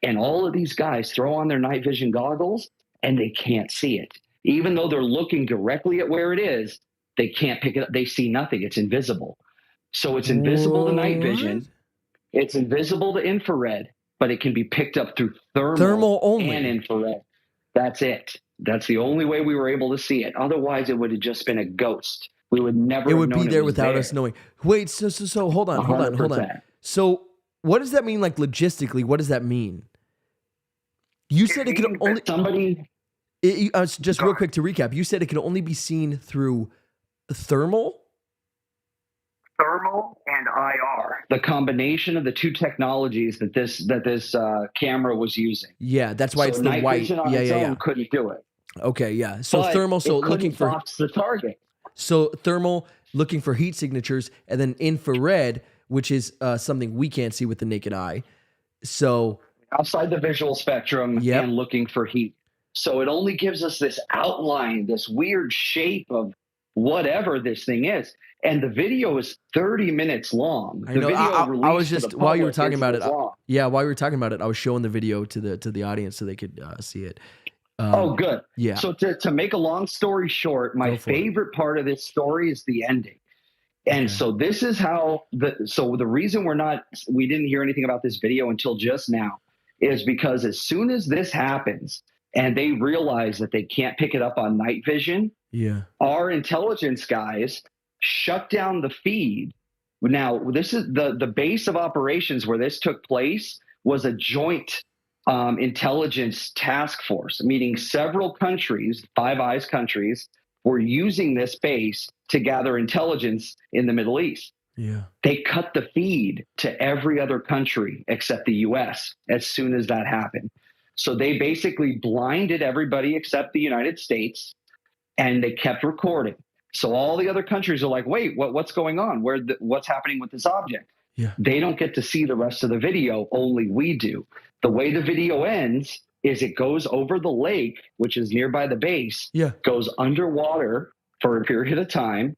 And all of these guys throw on their night vision goggles and they can't see it. Even though they're looking directly at where it is, they can't pick it up. They see nothing. It's invisible. So it's invisible to night vision. It's invisible to infrared, but it can be picked up through thermal only and infrared. That's it. That's the only way we were able to see it. Otherwise, it would have just been a ghost. We would never. It would be there without us knowing. Wait, so hold on. 100%. So what does that mean? Like logistically, what does that mean? You said it could only somebody. Just real quick to recap, you said it could only be seen through thermal and IR. The combination of the two technologies that this camera was using. Yeah, that's why it's the white. Yeah. Couldn't do it. Okay, yeah. So but thermal, so looking for box the target. So thermal, looking for heat signatures, and then infrared, which is something we can't see with the naked eye. So outside the visual spectrum and looking for heat. So it only gives us this outline, this weird shape of whatever this thing is. And the video is 30 minutes long. I know. I was just while you were talking about it. While you were talking about it, I was showing the video to the audience so they could see it. Good. Yeah. So to make a long story short, my favorite part of this story is the ending. And so this is how the reason we didn't hear anything about this video until just now is because as soon as this happens and they realize that they can't pick it up on night vision, our intelligence guys shut down the feed. Now, this is the base of operations where this took place was a joint intelligence task force, meaning several countries, Five Eyes countries, were using this base to gather intelligence in the Middle East. Yeah. They cut the feed to every other country except the US as soon as that happened. So they basically blinded everybody except the United States, and they kept recording. So all the other countries are like, wait, what's going on? What's happening with this object? Yeah. They don't get to see the rest of the video. Only we do. The way the video ends is it goes over the lake, which is nearby the base, Yeah. goes underwater for a period of time,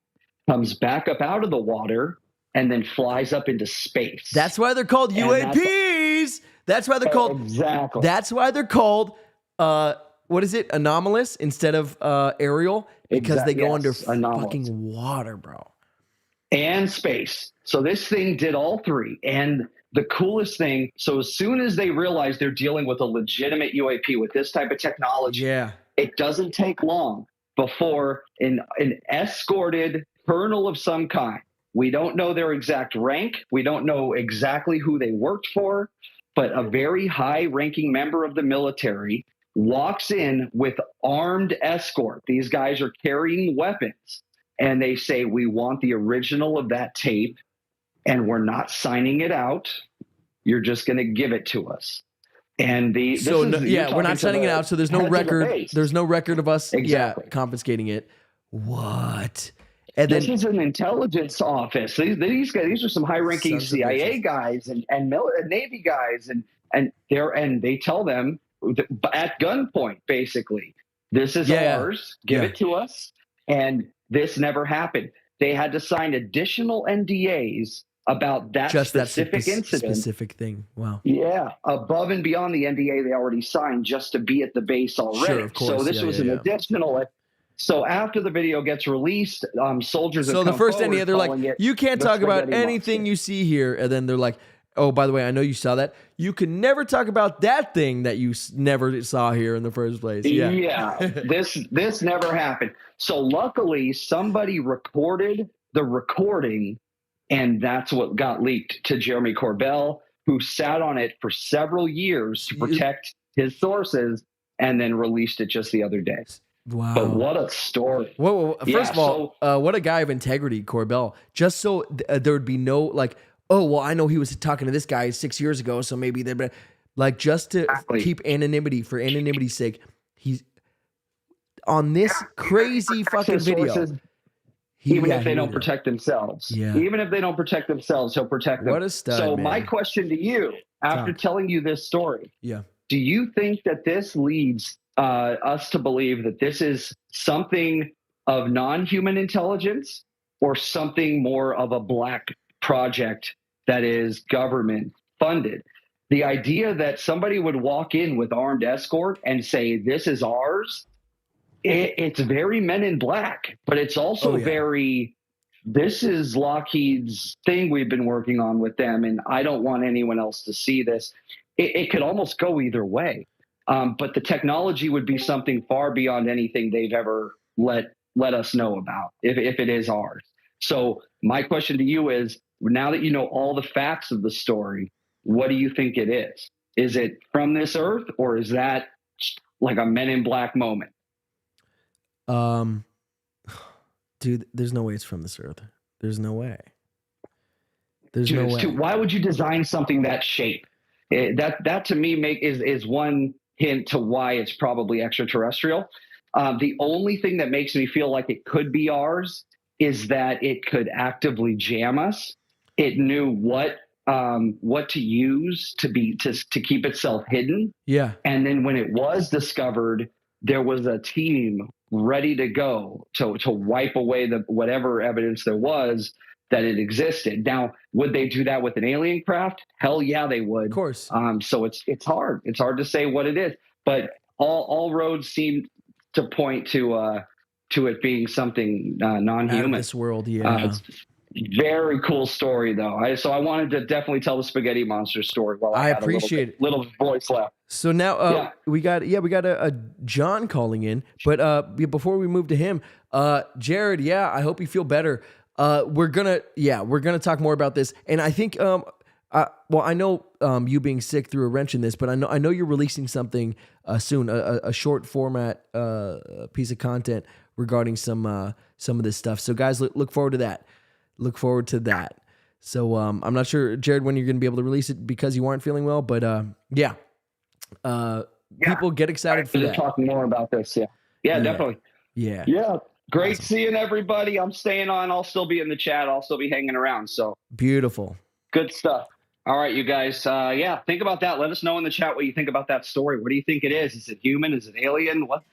comes back up out of the water, and then flies up into space. That's why they're called UAPs. That's why they're called. Exactly. That's why they're called. What is it? Anomalous instead of aerial, because they go under fucking water, bro. And space. So this thing did all three. And the coolest thing, so as soon as they realize they're dealing with a legitimate UAP with this type of technology, Yeah. it doesn't take long before an escorted colonel of some kind. We don't know their exact rank. We don't know exactly who they worked for, but a very high-ranking member of the military walks in with armed escort. These guys are carrying weapons, and they say, we want the original of that tape, and we're not signing it out. You're just going to give it to us. And we're not signing it out, so there's no record. There's no record of us, confiscating it. What? And this is an intelligence office. These guys, these are some high-ranking CIA guys and Navy guys, and they tell them at gunpoint, basically, this is ours. Give it to us. And this never happened. They had to sign additional NDAs about that specific incident. Specific thing. Wow. Yeah, above and beyond the NDA they already signed just to be at the base already. Sure, of course. So this was an additional. So after the video gets released, soldiers. So the first NDA, they're like, you can't talk about anything you see here, and then they're like, oh, by the way, I know you saw that. You can never talk about that thing that you never saw here in the first place. Yeah. This never happened. So luckily, somebody recorded the recording, and that's what got leaked to Jeremy Corbell, who sat on it for several years to protect his sources, and then released it just the other day. Wow. But what a story. Whoa. First of all, what a guy of integrity, Corbell. Just so there would be no, like, oh, well, I know he was talking to this guy 6 years ago, so maybe they're like, just to keep anonymity for anonymity's sake. He's on this crazy fucking video. Even if they don't protect themselves. Yeah. Even if they don't protect themselves, he'll protect them. What a stud, So man. my question to you, after telling you this story, do you think that this leads us to believe that this is something of non-human intelligence or something more of a black project that is government funded? The idea that somebody would walk in with armed escort and say, this is ours, it's very Men in Black, but it's also very, this is Lockheed's thing we've been working on with them, and I don't want anyone else to see this. It could almost go either way. But the technology would be something far beyond anything they've ever let us know about, if it is ours. So my question to you is, now that you know all the facts of the story, what do you think it is? Is it from this earth, or is that like a Men in Black moment? Dude, there's no way it's from this earth. There's no way. There's no way. Why would you design something that shape? That to me is one hint to why it's probably extraterrestrial. The only thing that makes me feel like it could be ours is that it could actively jam us. It knew what to use to keep itself hidden. Yeah. And then when it was discovered, there was a team ready to go to wipe away whatever evidence there was that it existed. Now, would they do that with an alien craft? Hell yeah, they would. Of course. So it's hard. It's hard to say what it is, but all roads seem to point to it being something non-human. Out of this world, yeah. Very cool story, though. So I wanted to definitely tell the Spaghetti Monster story while I had appreciate a little voice left. So now we got a John calling in, but before we move to him, Jared, I hope you feel better. We're gonna talk more about this, and I think Well, I know you being sick threw a wrench in this, but I know you're releasing something soon, a short format piece of content regarding some of this stuff. So guys, look forward to that. Look forward to that. So I'm not sure, Jared, when you're going to be able to release it because you aren't feeling well, but yeah. People get excited for that. Talking more about this. Yeah, definitely. Yeah. Great Awesome. seeing everybody. I'm staying on. I'll still be in the chat. I'll still be hanging around. So Beautiful. good stuff. All right, you guys. Think about that. Let us know in the chat what you think about that story. What do you think it is? Is it human? Is it alien? What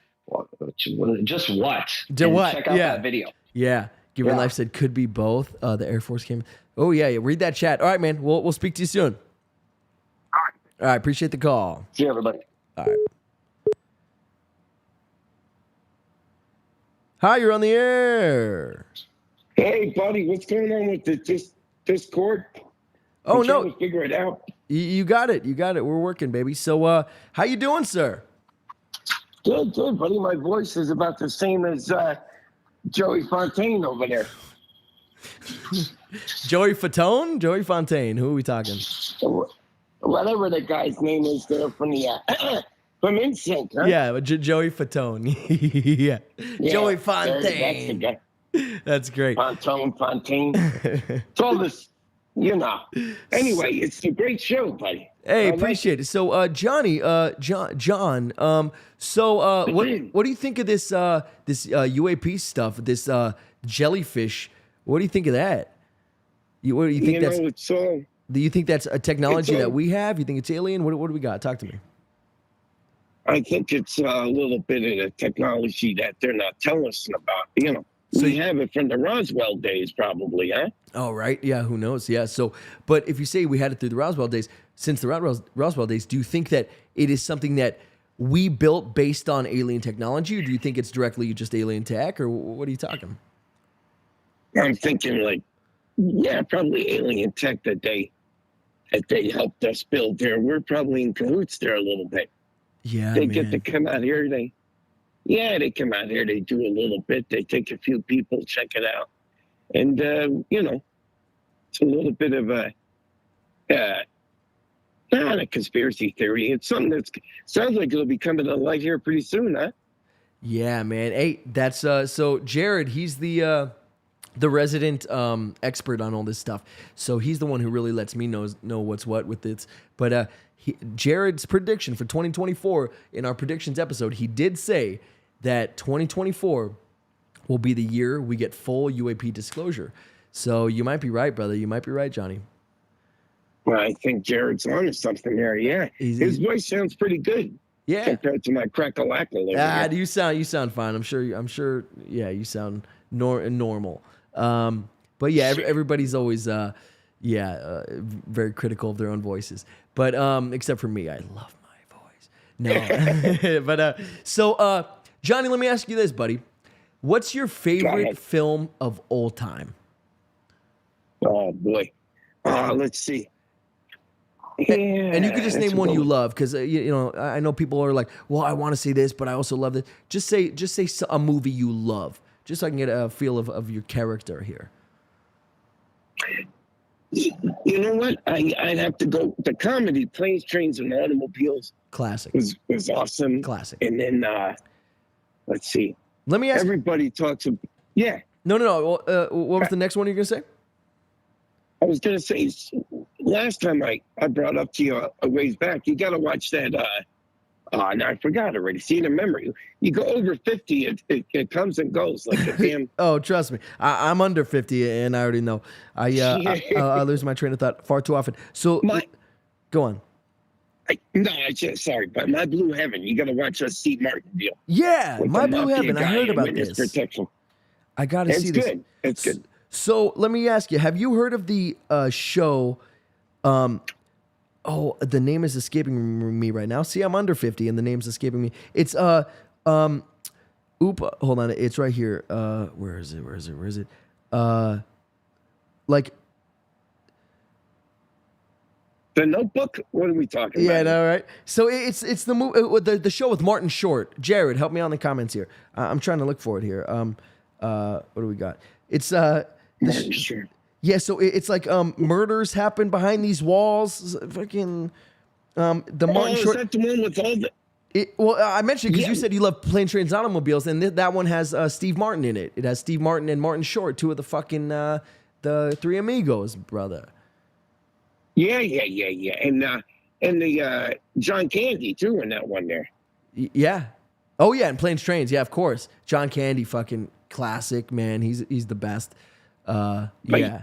just what? Check out that video. Yeah. Given Life said could be both. The Air Force came. Oh yeah. Read that chat. All right, man. We'll speak to you soon. All right. Appreciate the call. See you, everybody. All right. Hi, you're on the air. Hey, buddy, what's going on with the Discord? Oh, I'm trying to figure it out. You got it. We're working, baby. So, how you doing, sir? Good, buddy. My voice is about the same as Joey Fontaine over there. Joey Fatone? Joey Fontaine. Who are we talking? Whatever the guy's name is there from the from NSYNC, huh? Yeah, Joey Fatone. yeah. Joey Fontaine. That's the guy. That's great. Fontaine. It's all this, Anyway, it's a great show, buddy. Hey, appreciate it. So, Johnny, John. So, what do you think of this UAP stuff? This jellyfish. What do you think of that? What do you think do you think that's a technology that we have? You think it's alien? What do we got? Talk to me. I think it's a little bit of the technology that they're not telling us about. We have it from the Roswell days, probably, huh? Oh, right. Yeah, who knows? Yeah. So, but if you say we had it through the Roswell days, since the Roswell days, do you think that it is something that we built based on alien technology, or do you think it's directly just alien tech, or what are you talking? I'm thinking probably alien tech that they helped us build there. We're probably in cahoots there a little bit. Yeah, they get to come out here. They come out here. They do a little bit. They take a few people, check it out, and it's a little bit of not a conspiracy theory. It's something that sounds like it'll be coming to light here pretty soon, huh? Yeah, man. Hey, that's so Jared. He's the resident expert on all this stuff. So he's the one who really lets me know what's what with it. But Jared's prediction for 2024 in our predictions episode, he did say that 2024 will be the year we get full UAP disclosure. So you might be right, brother. You might be right, Johnny. Well, I think Jared's on to something there. Yeah, his voice sounds pretty good. Yeah, compared to my crackle-lackle. You sound fine. I'm sure. Yeah, you sound normal. But yeah, everybody's always very critical of their own voices. But except for me, I love my voice. No, but so Johnny, let me ask you this, buddy. What's your favorite film of all time? Oh boy, let's see. Yeah, and you could just name one you love, because I know people are like, well, I want to see this, but I also love this. Just say a movie you love, just so I can get a feel of your character here. You know what? I'd have to go the comedy Planes, Trains, and Automobiles. Classic. Was awesome. Classic. And then let's see. Let me ask. Everybody talks about. Yeah. No. What was the next one you're gonna say? I was gonna say last time I brought up to you a ways back. You got to watch that. Now I forgot already. See, in a memory, you go over 50, it comes and goes like a damn. Oh, trust me, I'm under 50, and I already know. I lose my train of thought far too often. So, go on. Sorry, but My Blue Heaven. You got to watch that Steve Martin deal. Yeah, My Blue Heaven. I heard about this. Protection. I got to see this. It's good. So let me ask you: have you heard of the show? The name is escaping me right now. See, I'm under 50 and the name's escaping me. It's hold on, it's right here. Where is it? Like The Notebook? What are we talking about? Yeah, no, right. So it's the movie, the show with Martin Short. Jared, help me out in the comments here. I'm trying to look for it here. What do we got? It's Martin Short. Yeah, so it's like murders happen behind these walls. Fucking the Martin Is Short. that the one with all the? Well, I mentioned because Yeah. you said you love planes, trains, and automobiles, and that one has Steve Martin in it. It has Steve Martin and Martin Short, two of the fucking the Three Amigos, brother. Yeah. And the John Candy too in that one there. Yeah. Oh yeah, and planes, trains. Yeah, of course. John Candy, fucking classic man. He's the best. Yeah.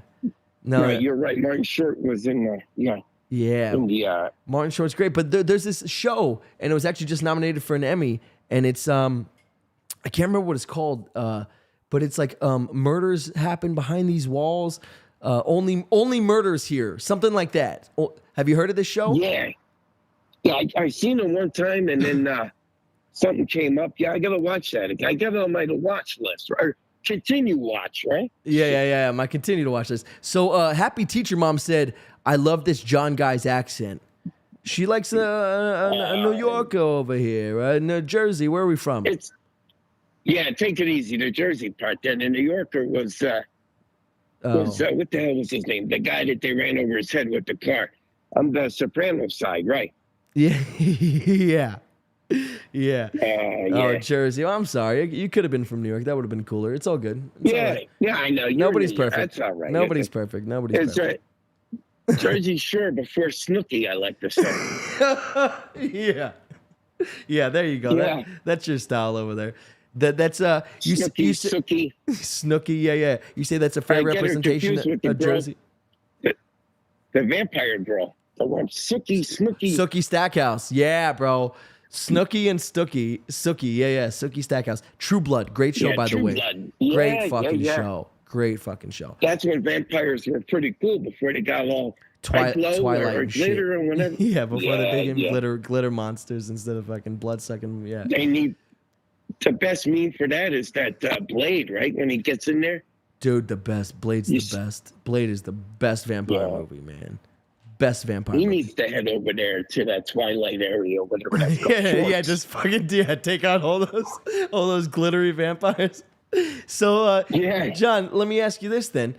No, Right, you're right. Martin Short was in the yeah. in the Martin Short's great, but there's this show, and it was actually just nominated for an Emmy, and it's I can't remember what it's called, but it's like murders happen behind these walls, only murders here, something like that. Have you heard of this show? yeah. I seen it one time, and then something came up. Yeah, I gotta watch that. I got it on my to watch list, or continue watch, right? Yeah. I continue to watch this. So, Happy Teacher Mom said, "I love this John guy's accent. She likes a New Yorker over here, New Jersey. Where are we from?" Take it easy. The Jersey part. Then the New Yorker was what the hell was his name? The guy that they ran over his head with the car. I'm the Soprano side, right? Yeah, yeah. Yeah. Oh, Jersey. Well, I'm sorry. You could have been from New York. That would have been cooler. It's all good. It's all right. Yeah, I know. Nobody's perfect. That's all right. Nobody's perfect. Nobody's perfect. Jersey Shore before Snooki, I like to say. Yeah. There you go. Yeah. That's your style over there. That's you say Snooki. Snooki. Yeah. You say that's a fair I get her representation confused with the of girl. Jersey. The vampire girl. The one Snooki. Sookie Stackhouse. Yeah, bro. Snooki and Stookie. Sookie. Yeah. Sookie Stackhouse. True Blood. Great show, by the True way. Blood. Great fucking show. Great fucking show. That's when vampires were pretty cool before they got all Twilight or and shit. glitter or whatever. Yeah, before they became glitter monsters instead of fucking blood sucking. Yeah. They need the best meme for that is that Blade, right? When he gets in there. Dude, the best. Blade's the best. Blade is the best vampire movie, man. Best vampire He movie. needs to head over there to that Twilight area, whatever that's called. Yeah, just fucking take out all those glittery vampires. So, John, let me ask you this then.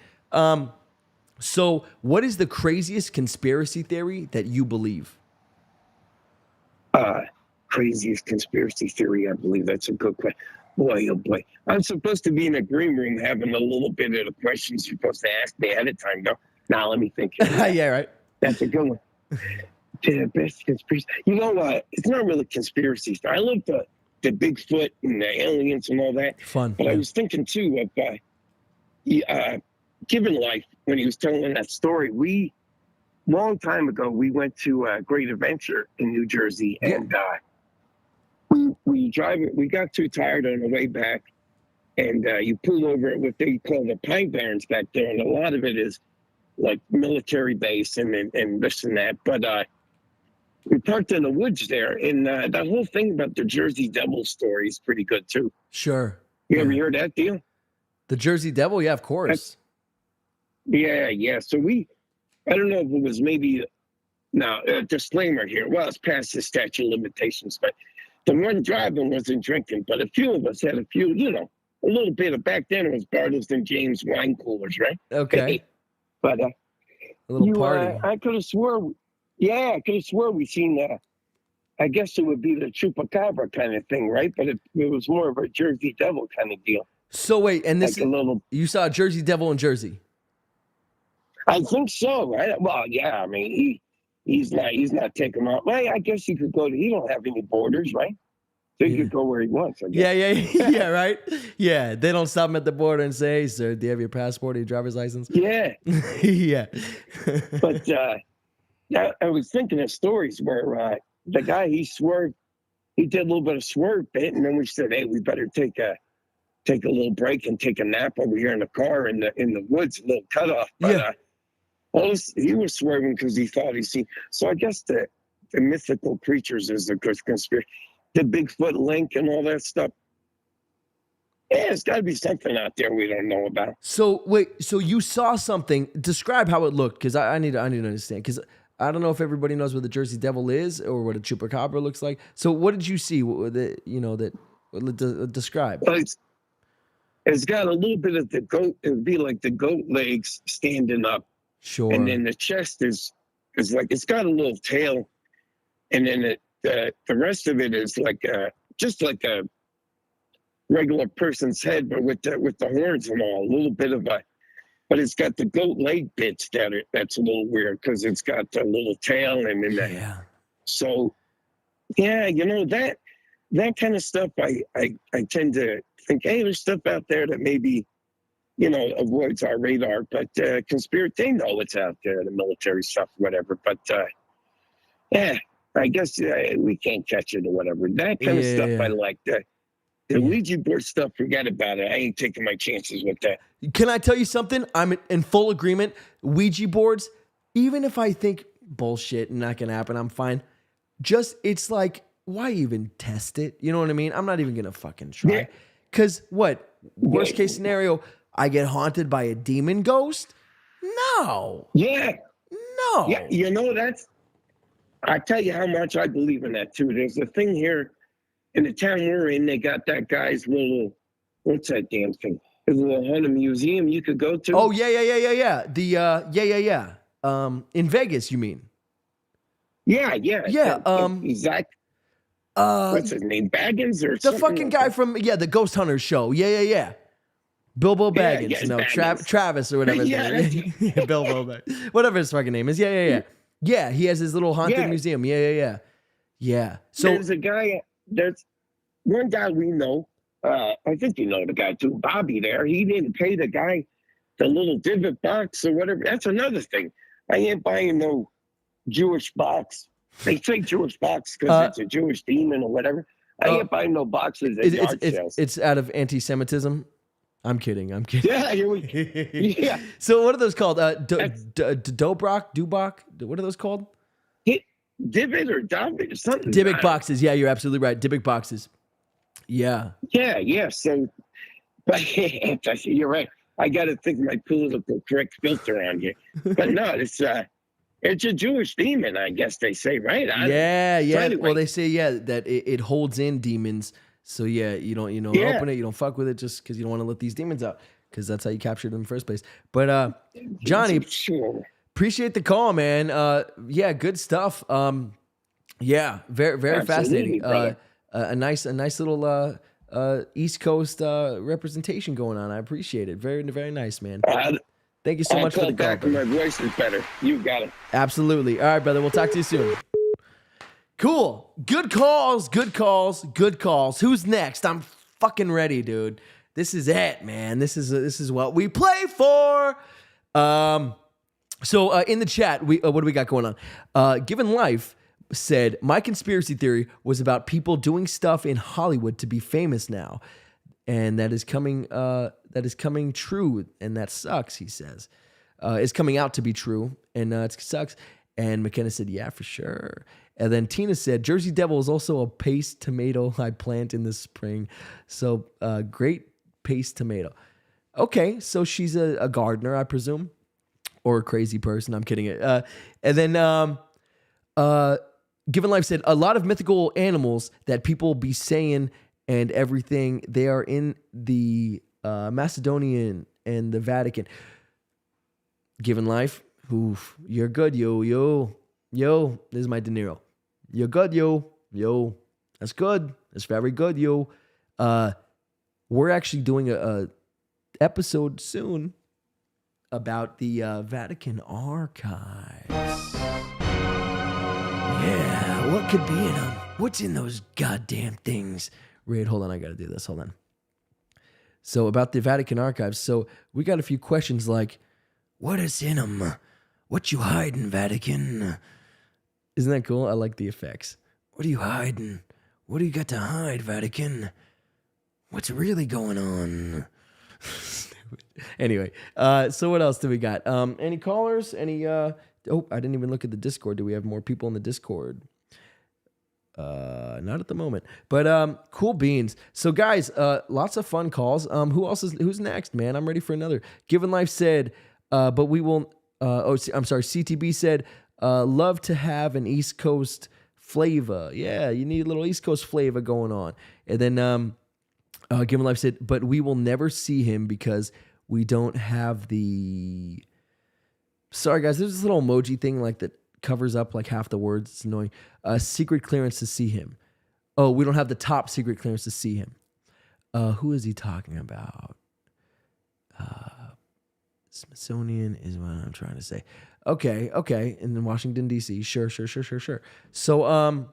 So, what is the craziest conspiracy theory that you believe? Craziest conspiracy theory, I believe. That's a good question. Boy, oh boy. I'm supposed to be in a green room having a little bit of the questions you're supposed to ask me ahead of time, though. Now, let me think. Yeah, right. That's a good one. The best conspiracy. You know what? It's not really conspiracy. I love the Bigfoot and the aliens and all that. Fun. But I was thinking, too, of Given Life, when he was telling that story. Long time ago, we went to a Great Adventure in New Jersey, and we got too tired on the way back, and you pull over at what they call the Pine Barrens back there, and a lot of it is like military base and this and that. But we parked in the woods there, and that whole thing about the Jersey Devil story is pretty good too. Sure. You ever heard that deal? The Jersey Devil? Yeah, of course. Yeah. So I don't know if it was maybe, now, disclaimer here. Well, it's past the statute of limitations, but the one driving wasn't drinking, but a few of us had a few, a little bit of, back then it was Bartles and James wine coolers, right? Okay. But a little party. I could have swore we seen I guess it would be the chupacabra kind of thing, right? But it was more of a Jersey Devil kind of deal. So wait, and this like you saw a Jersey Devil in Jersey? I think so, right? Well, yeah. I mean, he's not taking off. Well, I guess he could go to. He don't have any borders, right? So he could go where he wants. I guess. Yeah, right. Yeah, they don't stop him at the border and say, "Hey, sir, do you have your passport or your driver's license?" Yeah. Yeah. But I was thinking of stories where the guy he swerved, he did a little bit of swerve bit, and then we said, "Hey, we better take a little break and take a nap over here in the car in the woods, a little cutoff." But, he was swerving because he thought he seen. So I guess the mythical creatures is the conspiracy, the Bigfoot link and all that stuff. Yeah, it's got to be something out there we don't know about. So wait, so you saw something? Describe how it looked, because I need to understand, because I don't know if everybody knows what the Jersey Devil is or what a chupacabra looks like. So what did you see? Describe. it's got a little bit of the goat. It would be like the goat legs standing up, Sure. and then the chest is like it's got a little tail, and then the rest of it is like just like a regular person's head, but with the horns and all. A little bit of a, but it's got the goat leg bits that's a little weird because it's got a little tail and then Yeah. So yeah, that kind of stuff. I tend to think, hey, there's stuff out there that maybe, avoids our radar, but conspiracy, they know it's out there, the military stuff, whatever. But yeah, I guess we can't catch it or whatever. That kind of stuff I like. The Ouija board stuff, forget about it. I ain't taking my chances with that. Can I tell you something? I'm in full agreement. Ouija boards, even if I think bullshit and not gonna happen, I'm fine. Just, it's like, why even test it? You know what I mean? I'm not even gonna fucking try. Because what? Worst case scenario, I get haunted by a demon ghost? No. Yeah. No. Yeah, I tell you how much I believe in that too. There's a thing here in the town we're in, they got that guy's little, what's that damn thing? There's a little haunted museum you could go to. Oh, yeah. The, in Vegas, you mean? Yeah. Yeah, Zach, what's his name? Baggins or the something? fucking guy from, the Ghost Hunters show. Yeah. Bilbo Baggins. Baggins. Travis or whatever his name is. Bilbo Baggins. Whatever his fucking name is. Yeah. Yeah, he has his little haunted museum. Yeah. So there's one guy we know, I think you know the guy too, Bobby there. He didn't pay the guy the little divot box or whatever. That's another thing. I ain't buying no Jewish box. They say Jewish box because it's a Jewish demon or whatever. I ain't buying no boxes at yard sales. It's out of anti-Semitism. I'm kidding. Yeah. So what are those called? Dubach? What are those called? Divot or David or something. Dybbuk boxes. Yeah, you're absolutely right. Dybbuk boxes. Yeah. Yeah. So, but you're right. I got to think my political correct filter on here. But no, it's a Jewish demon, I guess they say, right? Yeah. Anyway. Well, they say that it holds in demons. So you don't open it, you don't fuck with it just because you don't want to let these demons out because that's how you captured them in the first place. But Johnny, sure. Appreciate the call, man. Good stuff. Very very fascinating. A nice little East Coast representation going on. I appreciate it. Very very nice, man. Thank you so much for the call. My voice is better. You got it. Absolutely. All right, brother. We'll talk to you soon. Cool. Good calls. Who's next? I'm fucking ready, dude. This is it, man. This is what we play for. So in the chat, what do we got going on? Given Life said, my conspiracy theory was about people doing stuff in Hollywood to be famous now. And that is coming true. And that sucks, he says. It's coming out to be true. And it sucks. And McKenna said, yeah, for sure. And then Tina said, Jersey Devil is also a paste tomato I plant in the spring. So great paste tomato. Okay, so she's a gardener, I presume. Or a crazy person. I'm kidding. And then Given Life said, a lot of mythical animals that people be saying and everything, they are in the Macedonian and the Vatican. Given Life, oof, you're good, yo. This is my De Niro. You're good, yo. That's good. That's very good, yo. We're actually doing a episode soon about the Vatican archives. Yeah, what could be in them? What's in those goddamn things? Wait, hold on, I gotta do this. Hold on. So about the Vatican archives. So we got a few questions like, what is in them? What you hiding, Vatican? Isn't that cool? I like the effects. What are you hiding? What do you got to hide, Vatican? What's really going on? Anyway, so what else do we got? Any callers? Any? I didn't even look at the Discord. Do we have more people in the Discord? Not at the moment, but cool beans. So guys, lots of fun calls. Who's next, man? I'm ready for another. Given Life said, but we will. I'm sorry. CTB said, love to have an East Coast flavor. Yeah, you need a little East Coast flavor going on. And then Given Life said, but we will never see him because we don't have the. Sorry, guys. There's this little emoji thing like that covers up like half the words. It's annoying. Secret clearance to see him. Oh, we don't have the top secret clearance to see him. Who is he talking about? Smithsonian is what I'm trying to say. Okay. And then Washington D.C. Sure. So,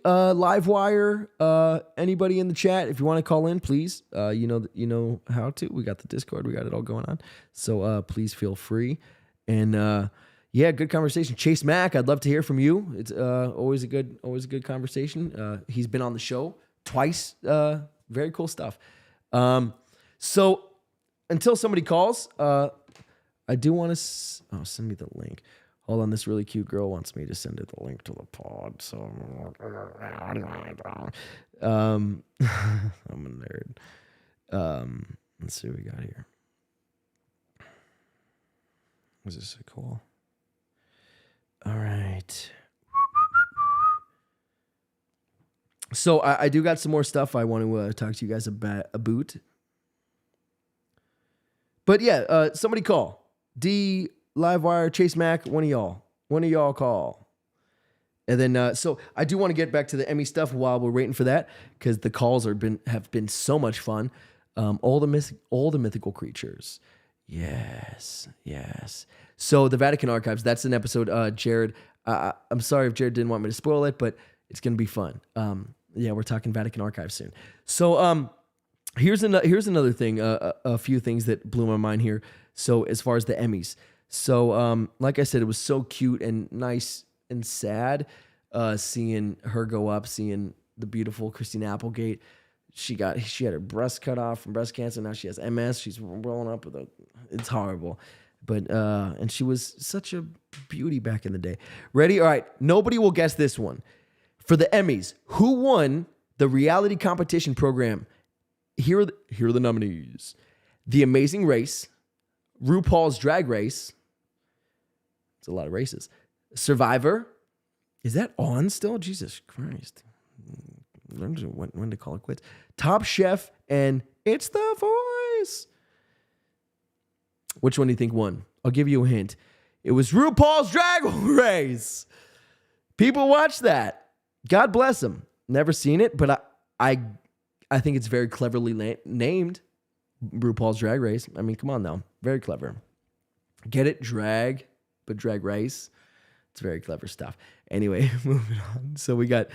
Livewire. Anybody in the chat, if you want to call in, please. You know how to. We got the Discord. We got it all going on. So please feel free. And yeah, good conversation. Chase Mack, I'd love to hear from you. It's always a good conversation. He's been on the show twice. Very cool stuff. So until somebody calls, I do want to. Send me the link. Hold on, this really cute girl wants me to send her the link to the pod. So I'm a nerd. Let's see what we got here. Is this cool? All right. So I do got some more stuff I want to talk to you guys about. But yeah, somebody call. D, Livewire, Chase Mack, one of y'all call. And then, so I do want to get back to the Emmy stuff while we're waiting for that, because the calls have been so much fun. All the mythical creatures. Yes. So the Vatican Archives, that's an episode. Jared, I'm sorry if Jared didn't want me to spoil it, but it's going to be fun. Yeah, we're talking Vatican Archives soon. So here's another thing, a few things that blew my mind here. So as far as the Emmys. So like I said, it was so cute and nice and sad seeing her go up, seeing the beautiful Christina Applegate. She had her breast cut off from breast cancer. Now she has MS. She's rolling up with it's horrible. But and she was such a beauty back in the day. Ready? All right. Nobody will guess this one. For the Emmys, who won the reality competition program? Here are the nominees. The Amazing Race, RuPaul's Drag Race. It's a lot of races. Survivor. Is that on still? Jesus Christ. When to call it quits. Top Chef and It's the Voice. Which one do you think won? I'll give you a hint. It was RuPaul's Drag Race. People watch that. God bless them. Never seen it, but I think it's very cleverly named RuPaul's Drag Race. I mean, come on now. Very clever. Get it? Drag, but Drag Race. It's very clever stuff. Anyway, moving on. So we got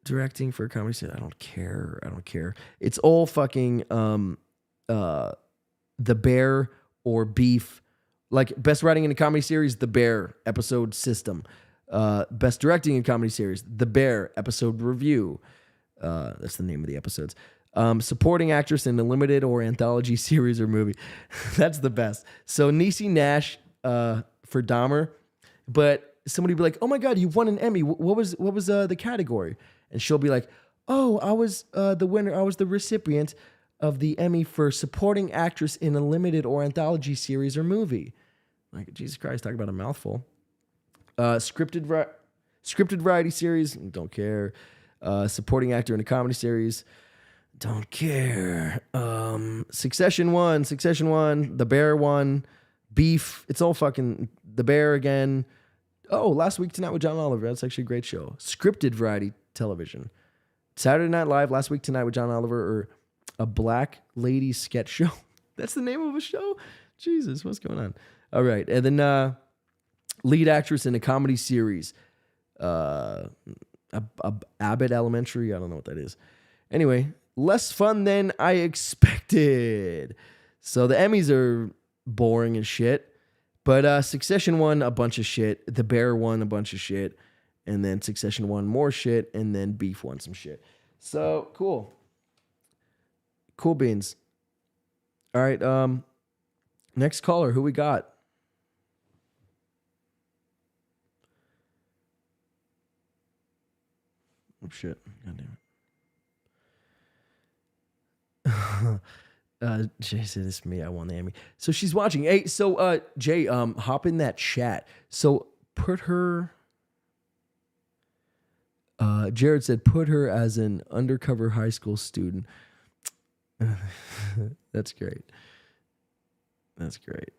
directing for a comedy series. I don't care. It's all fucking The Bear or Beef. Like best writing in a comedy series, The Bear episode system. Best directing in comedy series, The Bear episode review. That's the name of the episodes. Supporting actress in a limited or anthology series or movie. That's the best. So Niecy Nash for Dahmer, but somebody be like, "Oh my God, you won an Emmy. What was the category?" And she'll be like, "Oh, I was the winner. I was the recipient of the Emmy for supporting actress in a limited or anthology series or movie." Like, Jesus Christ, talk about a mouthful. Scripted variety series, don't care. Supporting actor in a comedy series, don't care. Succession won. The Bear won. Beef, it's all fucking The Bear again. Oh, Last Week Tonight with John Oliver. That's actually a great show. Scripted variety television. Saturday Night Live, Last Week Tonight with John Oliver, or a Black Lady sketch show. That's the name of a show? Jesus, what's going on? All right. And then lead actress in a comedy series. Abbott Elementary. I don't know what that is. Anyway, less fun than I expected. So the Emmys are boring as shit. But Succession won a bunch of shit. The Bear won a bunch of shit. And then Succession won more shit. And then Beef won some shit. So, cool. Cool beans. All right. Next caller. Who we got? Oh, shit. God damn it. Jay said, "It's me. I won the Emmy." So she's watching. Hey, so Jay, hop in that chat. So put her. Jared said, put her as an undercover high school student. That's great. That's great.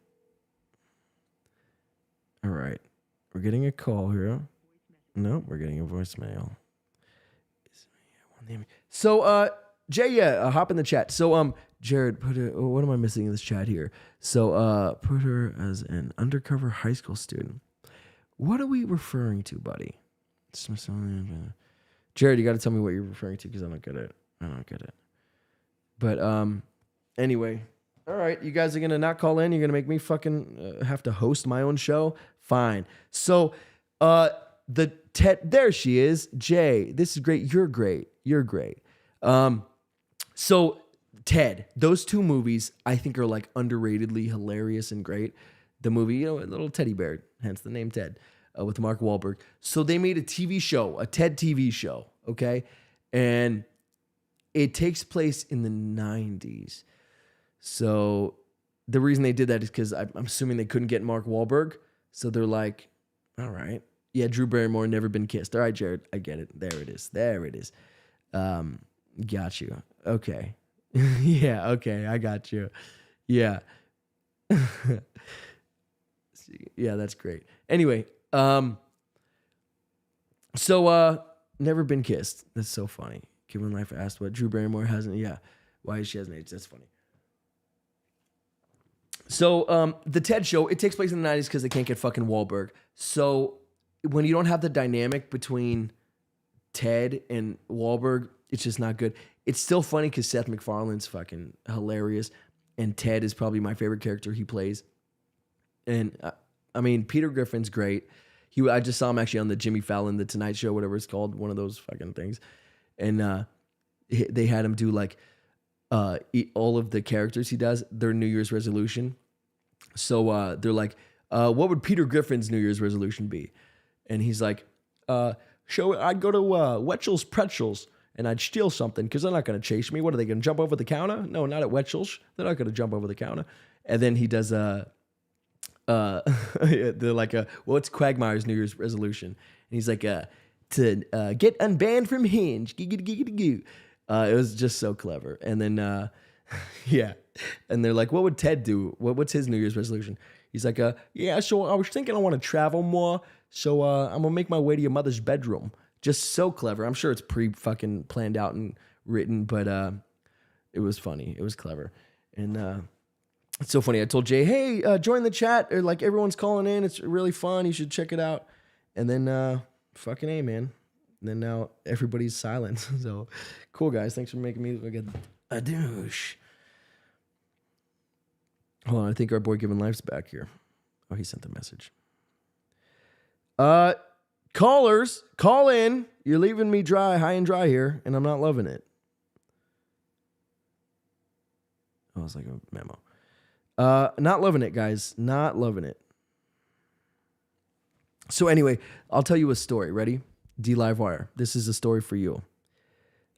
All right. We're getting a call here. No, we're getting a voicemail. So, Jay, hop in the chat. So, Jared, what am I missing in this chat here? So, put her as an undercover high school student. What are we referring to, buddy? Jared, you got to tell me what you're referring to because I don't get it. But anyway, all right, you guys are gonna not call in. You're gonna make me fucking have to host my own show. Fine. So, the Ted, there she is. Jay, this is great. You're great. So Ted, those two movies I think are like underratedly hilarious and great. The movie, a little teddy bear, hence the name Ted, with Mark Wahlberg. So they made a TV show, a Ted TV show, okay? And it takes place in the 90s. So the reason they did that is because I'm assuming they couldn't get Mark Wahlberg. So they're like, all right. Yeah, Drew Barrymore, Never Been Kissed. All right, Jared, I get it. There it is. Got you. Okay. Yeah, okay, I got you. Yeah. Yeah, that's great. Anyway, so Never Been Kissed. That's so funny. Given Life asked what Drew Barrymore hasn't. Yeah. Why she hasn't aged. That's funny. So the Ted show, it takes place in the 90s because they can't get fucking Wahlberg. So when you don't have the dynamic between Ted and Wahlberg, it's just not good. It's still funny because Seth MacFarlane's fucking hilarious. And Ted is probably my favorite character he plays. And I mean, Peter Griffin's great. I just saw him actually on the Jimmy Fallon, The Tonight Show, whatever it's called, one of those fucking things. And they had him do like all of the characters he does, their New Year's resolution. So they're like, what would Peter Griffin's New Year's resolution be? And he's like, I'd go to Wetzel's Pretzels and I'd steal something because they're not going to chase me. What are they going to jump over the counter? No, not at Wetzel's. They're not going to jump over the counter. And then he does they're like, what's Quagmire's New Year's resolution? And he's like, to get unbanned from Hinge. It was just so clever. And then, yeah. And they're like, what would Ted do? What's his New Year's resolution? He's like, yeah, so I was thinking I want to travel more. So I'm going to make my way to your mother's bedroom. Just so clever. I'm sure it's fucking planned out and written, but it was funny. It was clever. And it's so funny. I told Jay, hey, join the chat. Or like everyone's calling in. It's really fun. You should check it out. And then fucking A, man. And then now everybody's silent. So cool, guys. Thanks for making me look a douche. Hold on. I think our boy Given Life's back here. Oh, he sent the message. Callers, call in. You're leaving me high and dry here, and I'm not loving it. Oh, it's like a memo. Not loving it, guys. Not loving it. So anyway, I'll tell you a story. Ready? D Live Wire. This is a story for you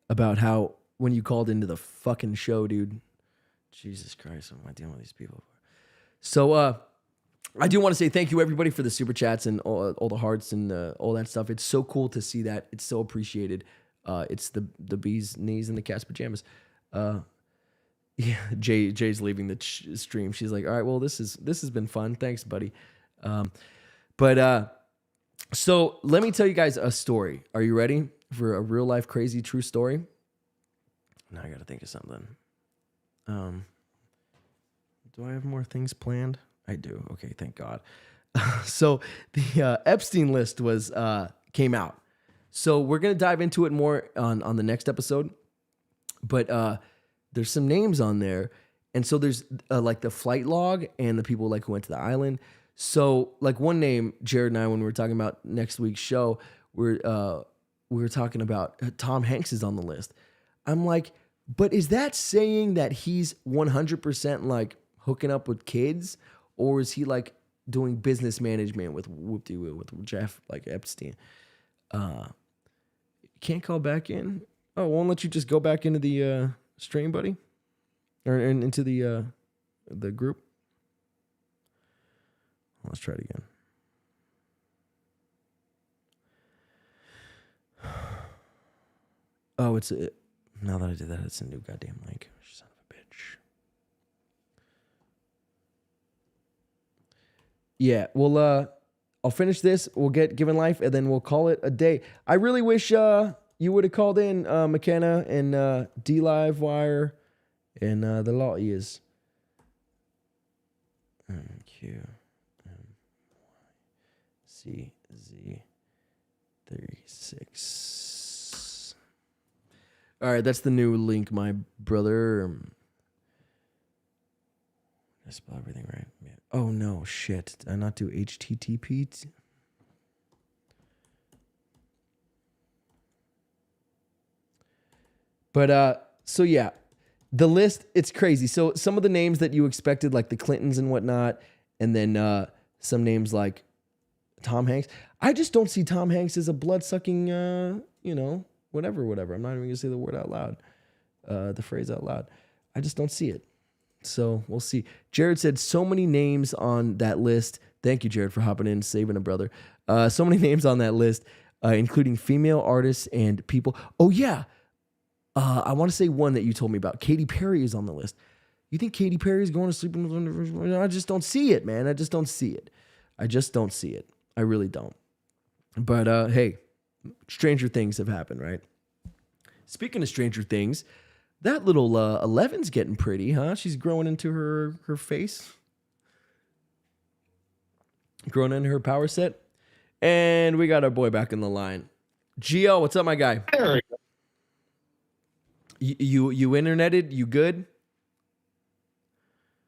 about how when you called into the fucking show, dude. Jesus Christ, what am I dealing with these people? So I do want to say thank you, everybody, for the super chats and all the hearts and all that stuff. It's so cool to see that. It's so appreciated. It's the bee's knees and the cat's pajamas. Yeah, Jay's leaving the stream. She's like, all right, well, this has been fun. Thanks, buddy. So let me tell you guys a story. Are you ready for a real life crazy true story? Now I got to think of something. Do I have more things planned? I do. Okay, thank God. So the Epstein list came out. So we're gonna dive into it more on the next episode. But there's some names on there, and so there's like the flight log and the people like who went to the island. So like one name, Jared and I, when we were talking about next week's show, we were talking about Tom Hanks is on the list. I'm like, but is that saying that he's 100% like hooking up with kids? Or is he like doing business management with with Jeff, like Epstein? Can't call back in? Oh, won't let you just go back into the stream, buddy? Or into the group? Let's try it again. Oh, now that I did that, it's a new goddamn link. Son of a bitch. Yeah, well, I'll finish this. We'll get Given Life, and then we'll call it a day. I really wish you would have called in McKenna and D Live Wire and the Law Ears. QMYCZ36. All right, that's the new link, my brother. I spell everything right. Yeah. Oh no, shit! Did I not do HTTP? But so yeah, the list, it's crazy. So some of the names that you expected, like the Clintons and whatnot, and then some names like Tom Hanks. I just don't see Tom Hanks as a blood-sucking, whatever. I'm not even gonna say the word out loud, the phrase out loud. I just don't see it. So we'll see. Jared said so many names on that list. Thank you, Jared, for hopping in, saving a brother. So many names on that list, including female artists and people. Oh yeah. I want to say one that you told me about. Katy Perry is on the list. You think Katy Perry is going to sleep? I just don't see it, man. I just don't see it. I really don't. But hey, stranger things have happened, right? Speaking of stranger things, that little 11's getting pretty, huh? She's growing into her face. Growing into her power set. And we got our boy back in the line. Gio, what's up, my guy? There we go. You interneted? You good?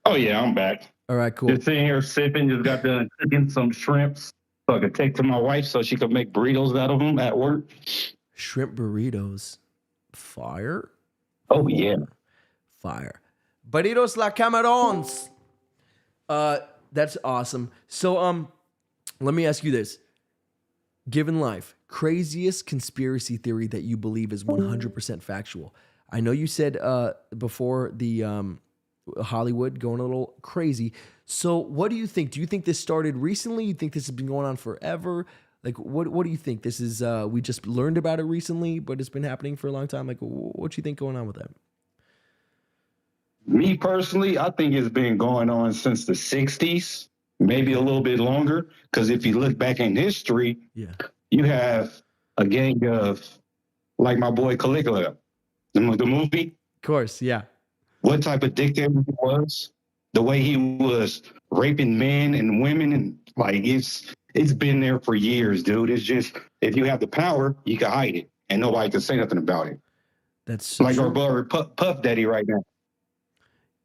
Oh yeah, I'm back. All right, cool. Just sitting here sipping. Just got done cooking some shrimps so I could take to my wife so she could make burritos out of them at work. Shrimp burritos. Fire? Oh yeah. Fire. Burritos la camarons. That's awesome. So let me ask you this. Given Life, craziest conspiracy theory that you believe is 100% factual. I know you said before the Hollywood going a little crazy. So what do you think? Do you think this started recently? You think this has been going on forever? Like, what do you think? This is, we just learned about it recently, but it's been happening for a long time. Like, what do you think going on with that? Me personally, I think it's been going on since the 60s, maybe a little bit longer. Because if you look back in history, you have a gang of, like my boy Caligula, the movie. Of course, yeah. What type of dictator he was, the way he was raping men and women, and like it's been there for years, dude. It's just, if you have the power, you can hide it, and nobody can say nothing about it. That's like true. our brother Puff Daddy right now.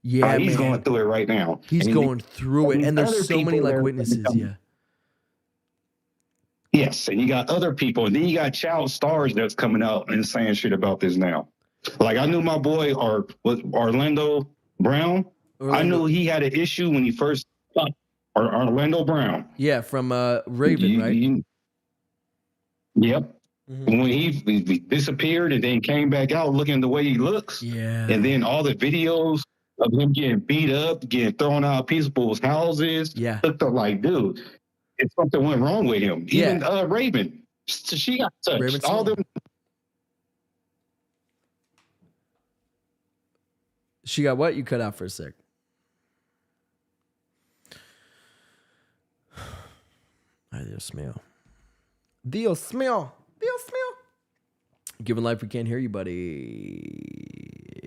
Yeah, he's man. going through it right now. He's going through it, and there's so many like witnesses. Yeah. Yes, and you got other people, and then you got child stars that's coming out and saying shit about this now. Like I knew my boy Orlando Brown. I knew he had an issue when he first Orlando Brown. Yeah, from Raven, right? Yep. Mm-hmm. When he disappeared and then came back out looking the way he looks. Yeah. And then all the videos of him getting beat up, getting thrown out of people's houses. Yeah. Looked up like, dude, if something went wrong with him. Even Raven, she got touched. Raven all them. She got what? You cut out for a sec. Ay, Dios mío. Dios mío. Dios mío. Given Life, we can't hear you, buddy.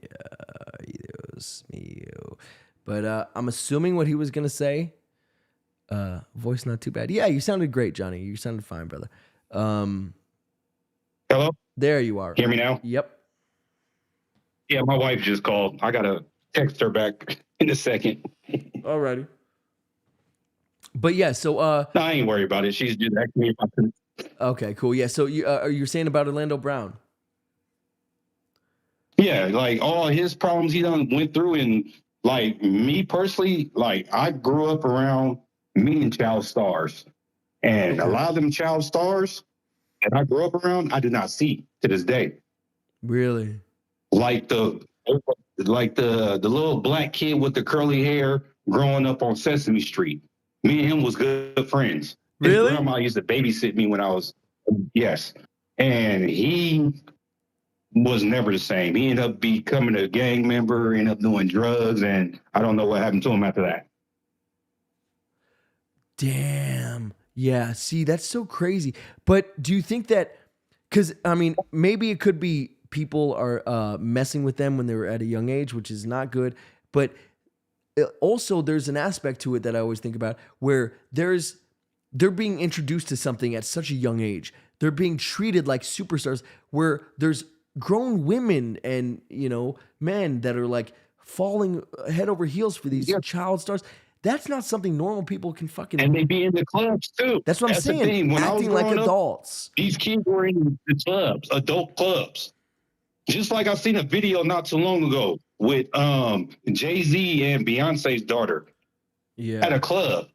Dios mío. But I'm assuming what he was going to say. Voice not too bad. Yeah, you sounded great, Johnny. You sounded fine, brother. Hello? There you are. Hear me now? Yep. Yeah, my wife just called. I got to text her back in a second. Alrighty. But yeah, so... No, I ain't worried about it. She's just asking me about it. Okay, cool. Yeah, so you're saying about Orlando Brown? Yeah, like all his problems he done went through, and like me personally, like I grew up around meeting child stars, and a lot of them child stars that I grew up around, I did not see to this day. Really? Like the little black kid with the curly hair growing up on Sesame Street. Me and him was good friends. His grandma used to babysit me when I was, yes. And he was never the same. He ended up becoming a gang member, ended up doing drugs, and I don't know what happened to him after that. Damn. Yeah. See, that's so crazy. But do you think that, because, I mean, maybe it could be people are messing with them when they were at a young age, which is not good. But also there's an aspect to it that I always think about where they're being introduced to something at such a young age. They're being treated like superstars where there's grown women and, you know, men that are like falling head over heels for these child stars. That's not something normal people can fucking. And they be in the clubs too. That's what I'm saying. The thing. When acting I was like growing adults. up, these kids were in the clubs, adult clubs. Just like I seen a video not too long ago with Jay-Z and Beyonce's daughter at a club.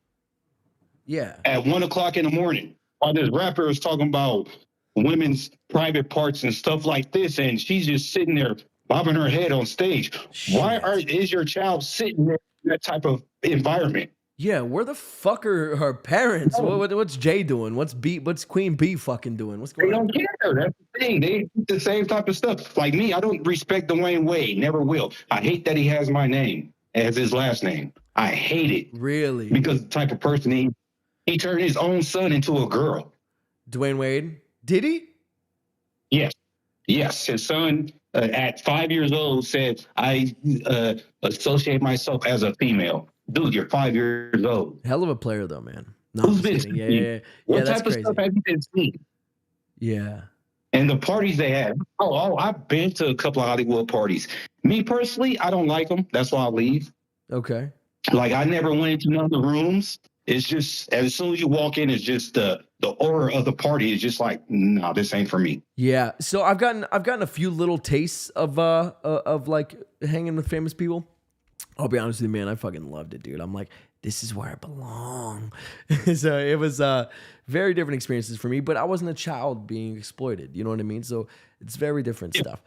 Yeah. At 1 o'clock in the morning. While this rapper is talking about women's private parts and stuff like this, and she's just sitting there bobbing her head on stage. Shit. Why is your child sitting there in that type of environment? Yeah, where the fuck are her parents? What's Jay doing? What's Queen B fucking doing? What's going on? They don't care. That's the thing. They do the same type of stuff. Like me, I don't respect Dwayne Wade. Never will. I hate that he has my name as his last name. I hate it. Really? Because the type of person he turned his own son into a girl. Dwayne Wade? Did he? Yes. Yes. His son at 5 years old said, I associate myself as a female. Dude, you're 5 years old. Hell of a player, though, man. No, Who's I'm just been kidding. Yeah. What that's type of crazy. stuff have you been seeing? Yeah. And the parties they have. I've been to a couple of Hollywood parties. Me personally, I don't like them. That's why I leave. Okay. Like, I never went into none of the rooms. It's just, as soon as you walk in, it's just the aura of the party is just like, no, this ain't for me. Yeah. So I've gotten a few little tastes of like hanging with famous people. I'll be honest with you, man. I fucking loved it, dude. I'm like, this is where I belong. So it was very different experiences for me, but I wasn't a child being exploited. You know what I mean? So it's very different stuff.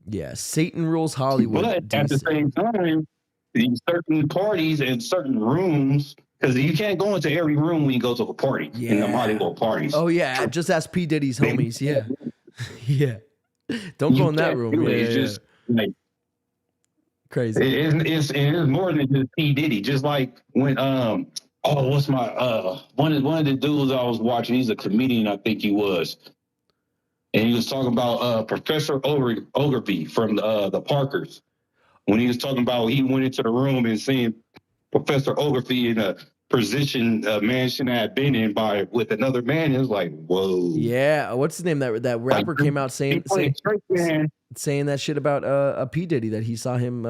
Yeah. Satan rules Hollywood. But at the same time, these certain parties and certain rooms, because you can't go into every room when you go to a party in the Hollywood parties. Oh, yeah. Just ask P. Diddy's homies. Yeah. Yeah. Don't go in that room. It's just like crazy. It is more than just P. Diddy. Just like when what's my one of the dudes I was watching, he's a comedian, I think he was. And he was talking about Professor Ogilvy from the Parkers. When he was talking about he went into the room and seen Professor Ogilvy in a position a man shouldn't have been in with another man, it was like, whoa. Yeah. What's his name? That rapper came out saying that shit about P. Diddy, that he saw him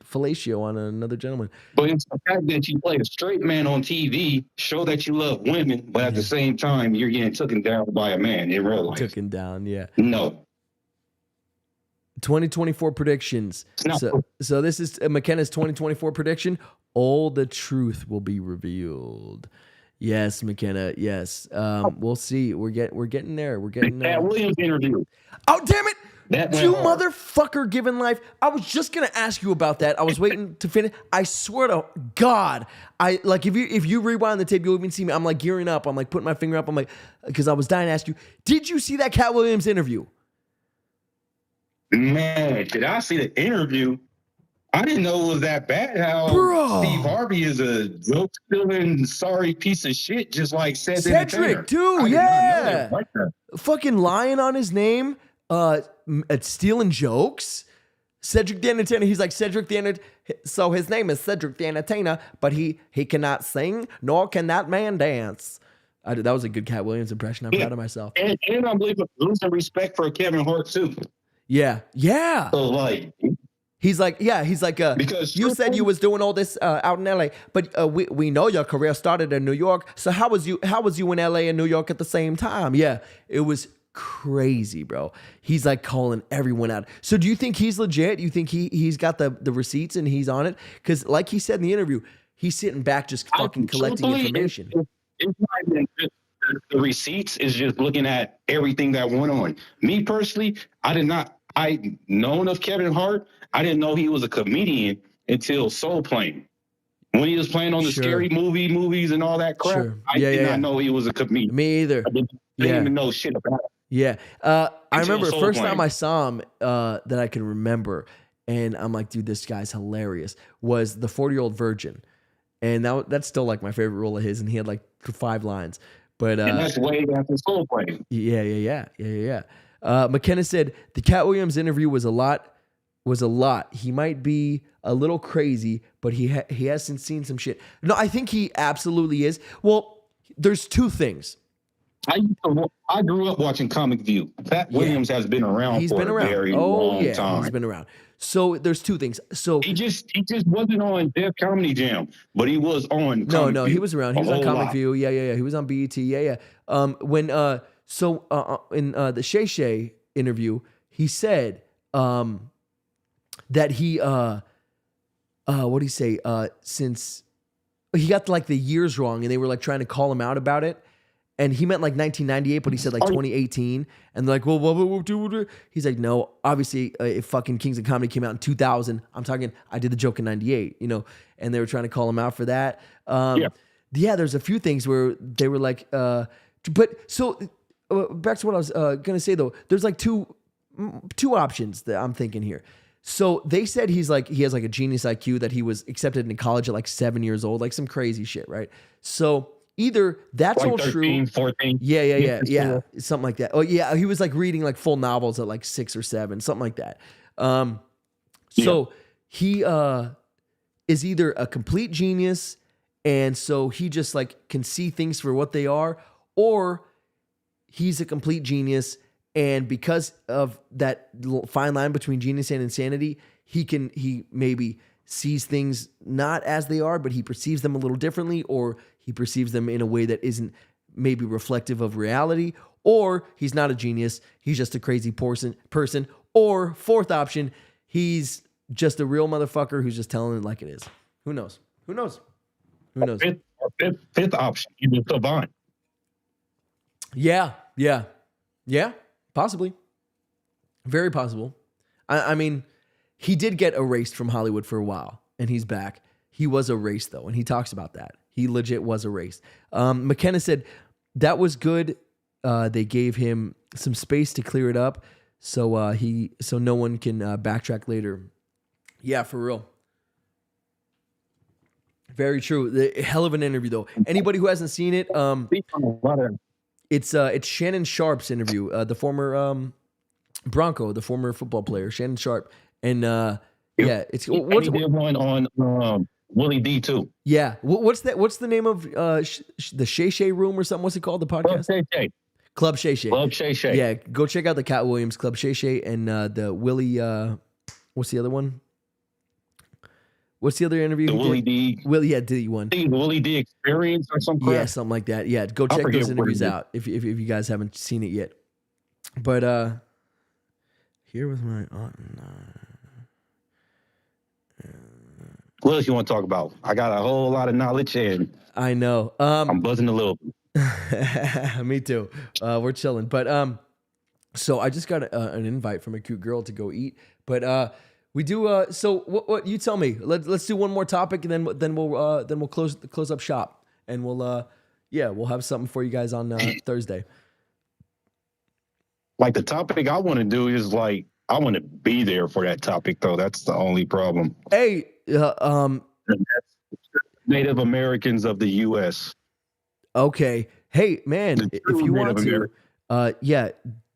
fellatio on another gentleman. But it's the fact that you play a straight man on TV, show that you love women, but at the same time, you're getting taken down by a man in real life. Taken down, yeah. No. 2024 predictions. So this is McKenna's 2024 prediction. All the truth will be revealed. Yes, McKenna. Yes. We'll see. We're getting there. We're getting there. Cat Williams interview. Oh, damn it. You motherfucker given life. I was just gonna ask you about that. I was waiting to finish. I swear to God, I like if you rewind the tape, you'll even see me. I'm like gearing up. I'm like putting my finger up. I'm like, because I was dying to ask you, did you see that Cat Williams interview? Man, did I see the interview? I didn't know it was that bad. How Steve Harvey is a joke-stealing, sorry piece of shit, just like Cedric too. Yeah, like fucking lying on his name, stealing jokes. Cedric the Entertainer. He's like Cedric the Entertainer. So his name is Cedric the Entertainer, but he cannot sing, nor can that man dance. That was a good Cat Williams impression. I'm proud of myself. And I believe losing respect for Kevin Hart too. Yeah. So like, he's like, because you said you was doing all this out in LA, but we know your career started in New York. So how was you in LA and New York at the same time? Yeah, it was crazy, bro. He's like calling everyone out. So do you think he's legit? You think he's got the receipts and he's on it? Because like he said in the interview, he's sitting back just fucking collecting information. It's not even just the receipts, is just looking at everything that went on. Me personally, I known of Kevin Hart. I didn't know he was a comedian until Soul Plane. When he was playing on the scary movies and all that crap, I did not know he was a comedian. Me either. I didn't even know shit about it. Yeah. I Until remember Soul first Plane. time I saw him that I can remember, and I'm like, dude, this guy's hilarious, was the 40-Year-Old Virgin. And that's still like my favorite role of his, and he had like 5 lines. But And that's way after Soul Plane. yeah. McKenna said the Cat Williams interview was a lot. He might be a little crazy, but he hasn't seen some shit. No, I think he absolutely is. Well, there's 2 things. I grew up watching Comic View. Pat Williams has been around He's for been a around. very long time. He's been around. So there's 2 things. So He just wasn't on Def Comedy Jam, but he was on. no, Comic View he was around. He a was on whole Comic lot. View. Yeah. He was on BET. Yeah. In the Shay Shay interview, he said that he what did he say? Since he got like the years wrong, and they were like trying to call him out about it. And he meant like 1998, but he said like 2018. And they're like, well, what? He's like, no, obviously, if fucking Kings of Comedy came out in 2000, I did the joke in 98, you know, and they were trying to call him out for that. Yeah, there's a few things where they were like, but so back to what I was going to say though, there's like two options that I'm thinking here. So they said he has like a genius IQ, that he was accepted into college at like 7 years old, like some crazy shit, right? So either that's Like all 13, true. 14. Yeah. Something like that. Oh yeah. He was like reading like full novels at like 6 or 7, something like that. So he is either a complete genius, and so he just like can see things for what they are, or he's a complete genius, and because of that fine line between genius and insanity, he maybe sees things not as they are, but he perceives them a little differently, or he perceives them in a way that isn't maybe reflective of reality, or he's not a genius, he's just a crazy person, or 4th option, he's just a real motherfucker who's just telling it like it is. Who knows? Fifth option, he's a savant. Yeah, possibly. Very possible. I mean, he did get erased from Hollywood for a while, and he's back. He was erased, though, and he talks about that. He legit was erased. McKenna said that was good. They gave him some space to clear it up, so no one can backtrack later. Yeah, for real. Very true. Hell of an interview, though. Anybody who hasn't seen it, it's Shannon Sharp's interview, the former Bronco, the former football player, Shannon Sharp, and it's He did one on Willie D too. Yeah, what's that? What's the name of the Shay Shay Room or something? What's it called? The podcast? Club Shay Shay. Club Shay Shay. Yeah, go check out the Cat Williams Club Shay Shay and the Willie. What's the other one? What's the other interview? The Willie D. Willie, D one. The Willie D Experience or something. Yeah, something like that. Yeah, go check those interviews out if you guys haven't seen it yet. But here was my what else you want to talk about? I got a whole lot of knowledge and I know. I'm buzzing a little. Me too. We're chilling. But so I just got an invite from a cute girl to go eat. But we do. So what you tell me? Let's do one more topic, and then we'll close up shop, and we'll have something for you guys on Thursday. Like the topic I want to do is like I want to be there for that topic though. That's the only problem. Hey, Native Americans of the U.S. Okay. Hey, man, if you want to, yeah,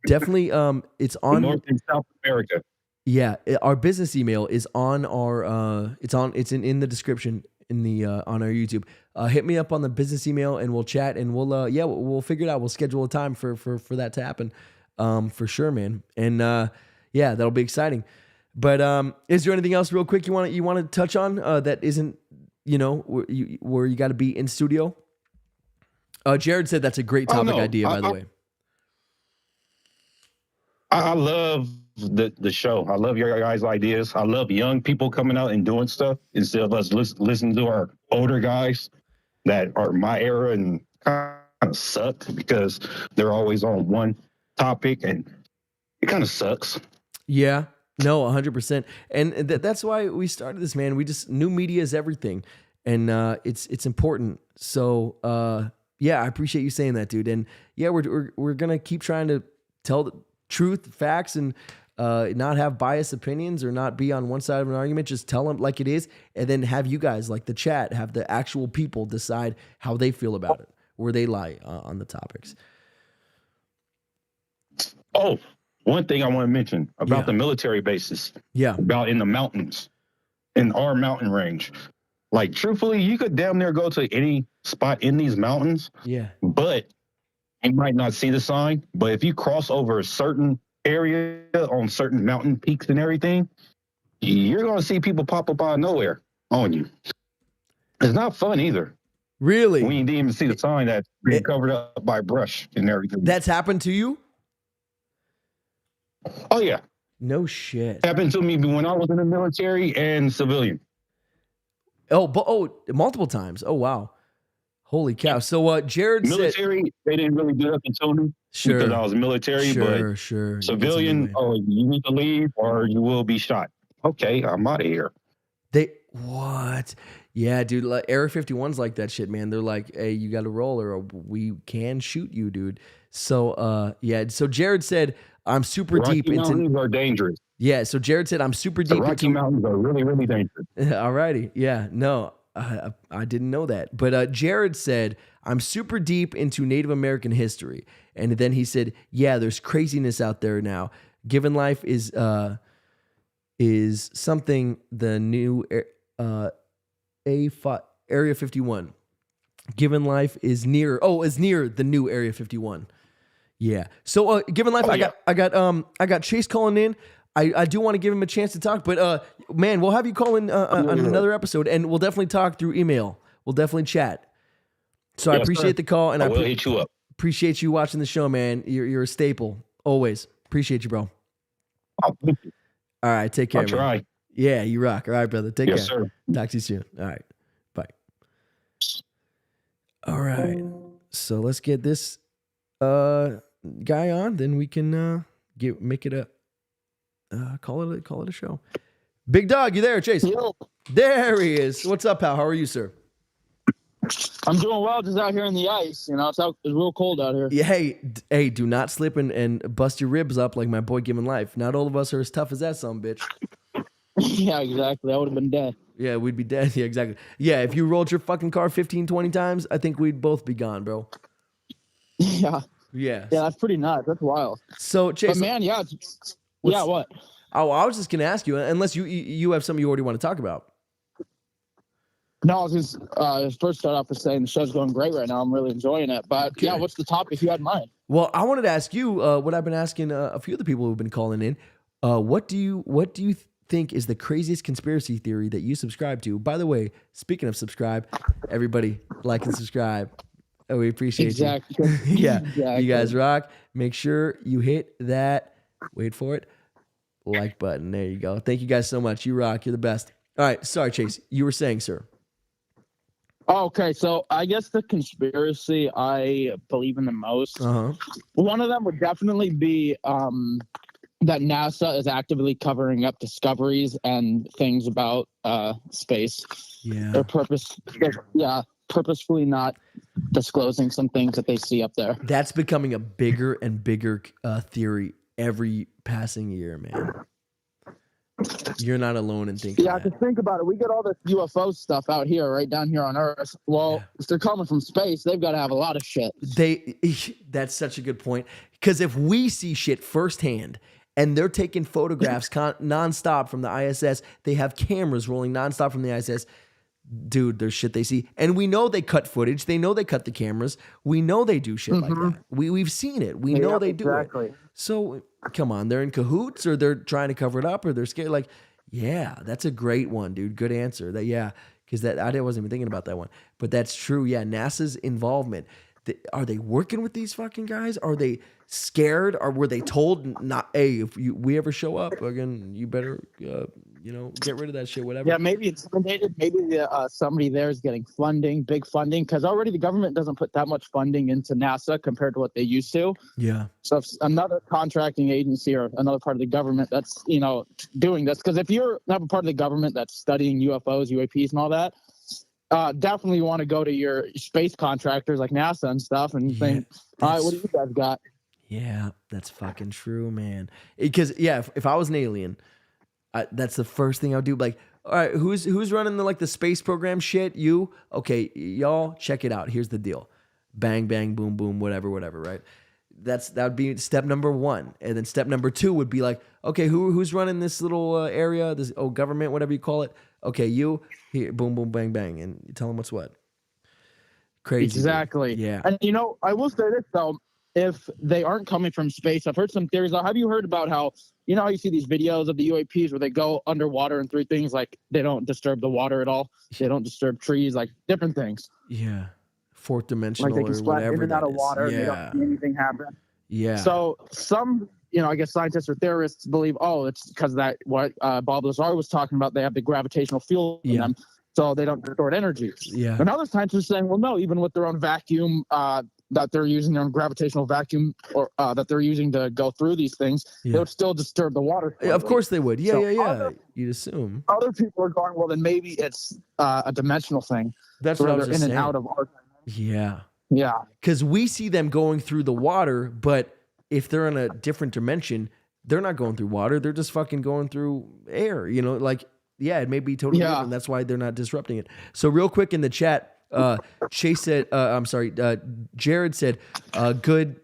definitely. It's on North and South America. Yeah, our business email is on our. It's in the description in the on our YouTube. Hit me up on the business email and we'll chat and we'll figure it out. We'll schedule a time for that to happen. For sure, man. And yeah, that'll be exciting. But is there anything else real quick you want to touch on that isn't where you got to be in studio? Jared said that's a great topic idea, by the way. I love the show. I love your guys' ideas. I love young people coming out and doing stuff instead of us listening to our older guys that are my era and kind of suck because they're always on one topic and it kind of sucks. Yeah, no, 100%. And that's why we started this, man. New media is everything, and it's important. So yeah, I appreciate you saying that, dude. And yeah, we're gonna keep trying to tell the truth, facts, and not have biased opinions or not be on one side of an argument. Just tell them like it is, and then have you guys, like the chat, have the actual people decide how they feel about it, where they lie on the topics. Oh, one thing I want to mention about the military bases. Yeah. About in the mountains, in our mountain range. Like, truthfully, you could damn near go to any spot in these mountains. Yeah. But you might not see the sign. But if you cross over a certain area on certain mountain peaks and everything, you're going to see people pop up out of nowhere on you. It's not fun either. Really? When you didn't even see the sign that's being covered up by brush and everything. That's happened to you? Oh, yeah. No shit. Happened to me when I was in the military and civilian. Oh, multiple times. Oh, wow. Holy cow. So Jared military, said... they didn't really do nothing to me because I was military, but civilian, you need to leave or you will be shot. Okay, I'm out of here. What? Yeah, dude. Like, Area 51's like that shit, man. They're like, hey, you got to roll or we can shoot you, dude. So, yeah. So Jared said, I'm super deep into... Rocky Mountains are dangerous. Yeah, so Jared said, I'm super deep into... Rocky Mountains are really, really dangerous. Alrighty. Yeah, no, I didn't know that. But Jared said, I'm super deep into Native American history. And then he said, yeah, there's craziness out there now. Given life is something the new Area 51. Given life is near the new Area 51. Yeah. So given life, I got Chase calling in. I do want to give him a chance to talk, but man, we'll have you call in on another episode, and we'll definitely talk through email. We'll definitely chat. So I appreciate the call, and I will hit you up. Appreciate you watching the show, man. You're a staple always. Appreciate you, bro. All right, take care. I'll try. Man. Yeah, you rock. All right, brother. Take care. Sir. Talk to you soon. All right, bye. All right, so let's get this guy on, then we can make it a call it a show. Big Dog, you there, Chase? Yo. There he is. What's up, pal? How are you, sir? I'm doing well, just out here in the ice. You know, it's real cold out here. Yeah, hey, do not slip and bust your ribs up like my boy Given Life. Not all of us are as tough as that son bitch. Yeah, exactly. I would have been dead. Yeah, we'd be dead. Yeah, exactly. Yeah, if you rolled your fucking car 15, 20 times, I think we'd both be gone, bro. Yeah. Yeah. Yeah, that's pretty nuts. That's wild. So, Chase. But man, yeah. Yeah, what? Oh, I was just going to ask you, unless you have something you already want to talk about. No, I was just first start off with saying the show's going great right now. I'm really enjoying it. But yeah, what's the topic you had in mind? Well, I wanted to ask you what I've been asking a few of the people who've been calling in. What do you think is the craziest conspiracy theory that you subscribe to? By the way, speaking of subscribe, everybody like and subscribe. Oh, we appreciate you. Yeah, exactly. You guys rock. Make sure you hit that. Wait for it. Like button. There you go. Thank you guys so much. You rock. You're the best. All right. Sorry, Chase. You were saying, sir. Okay, so I guess the conspiracy I believe in the most, one of them would definitely be that NASA is actively covering up discoveries and things about space. Yeah. They're purposefully not disclosing some things that they see up there. That's becoming a bigger and bigger theory every passing year, man. You're not alone in thinking. Yeah, because think about it. We get all this UFO stuff out here, right down here on Earth. Well, if they're coming from space, they've got to have a lot of shit. That's such a good point. Because if we see shit firsthand and they're taking photographs nonstop from the ISS, they have cameras rolling nonstop from the ISS. Dude, there's shit they see. And we know they cut footage. They know they cut the cameras. We know they do shit like that. We've seen it. We know they do it. So, come on. They're in cahoots or they're trying to cover it up or they're scared. Like, yeah, that's a great one, dude. Good answer. Because I wasn't even thinking about that one. But that's true. Yeah, NASA's involvement. Are they working with these fucking guys? Are they scared? Or were they told not? Hey, if we ever show up again, you better get rid of that shit. Whatever. Yeah, maybe intimidated. Maybe somebody there is getting big funding, because already the government doesn't put that much funding into NASA compared to what they used to. Yeah. So if another contracting agency or another part of the government that's doing this, because if you're not a part of the government that's studying UFOs, UAPs, and all that. Definitely want to go to your space contractors like NASA and stuff and think, all right, what do you guys got? Yeah, that's fucking true, man. Because if I was an alien, that's the first thing I would do. Like, all right, who's running the space program shit? You? Okay, y'all, check it out. Here's the deal. Bang, bang, boom, boom, whatever, right? That would be step number 1, and then step number 2 would be like, okay, who's running this little area, this government, whatever you call it? Okay, you here, boom, boom, bang, bang, and you tell them what's what. Crazy. Exactly. Dude. Yeah. And I will say this though, if they aren't coming from space, I've heard some theories. Have you heard about how how you see these videos of the UAPs where they go underwater and through things like they don't disturb the water at all, they don't disturb trees, like different things. Yeah. Fourth dimensional, like they can or splash whatever in and out of water and they don't see anything happen. Yeah. So some, I guess scientists or theorists believe, it's because that what Bob Lazar was talking about. They have the gravitational field in them, so they don't distort energy. Yeah. Another scientist is saying, well, no, even with their own vacuum that they're using, their own gravitational vacuum, or that they're using to go through these things, they would still disturb the water. Yeah, of course they would. Yeah, So You'd assume. Other people are going, well, then maybe it's a dimensional thing. That's what I was they're just in saying. and out of our Yeah. Yeah. Because we see them going through the water, but if they're in a different dimension, they're not going through water. They're just fucking going through air. It may be totally different. That's why they're not disrupting it. So real quick in the chat, Chase said, Jared said, good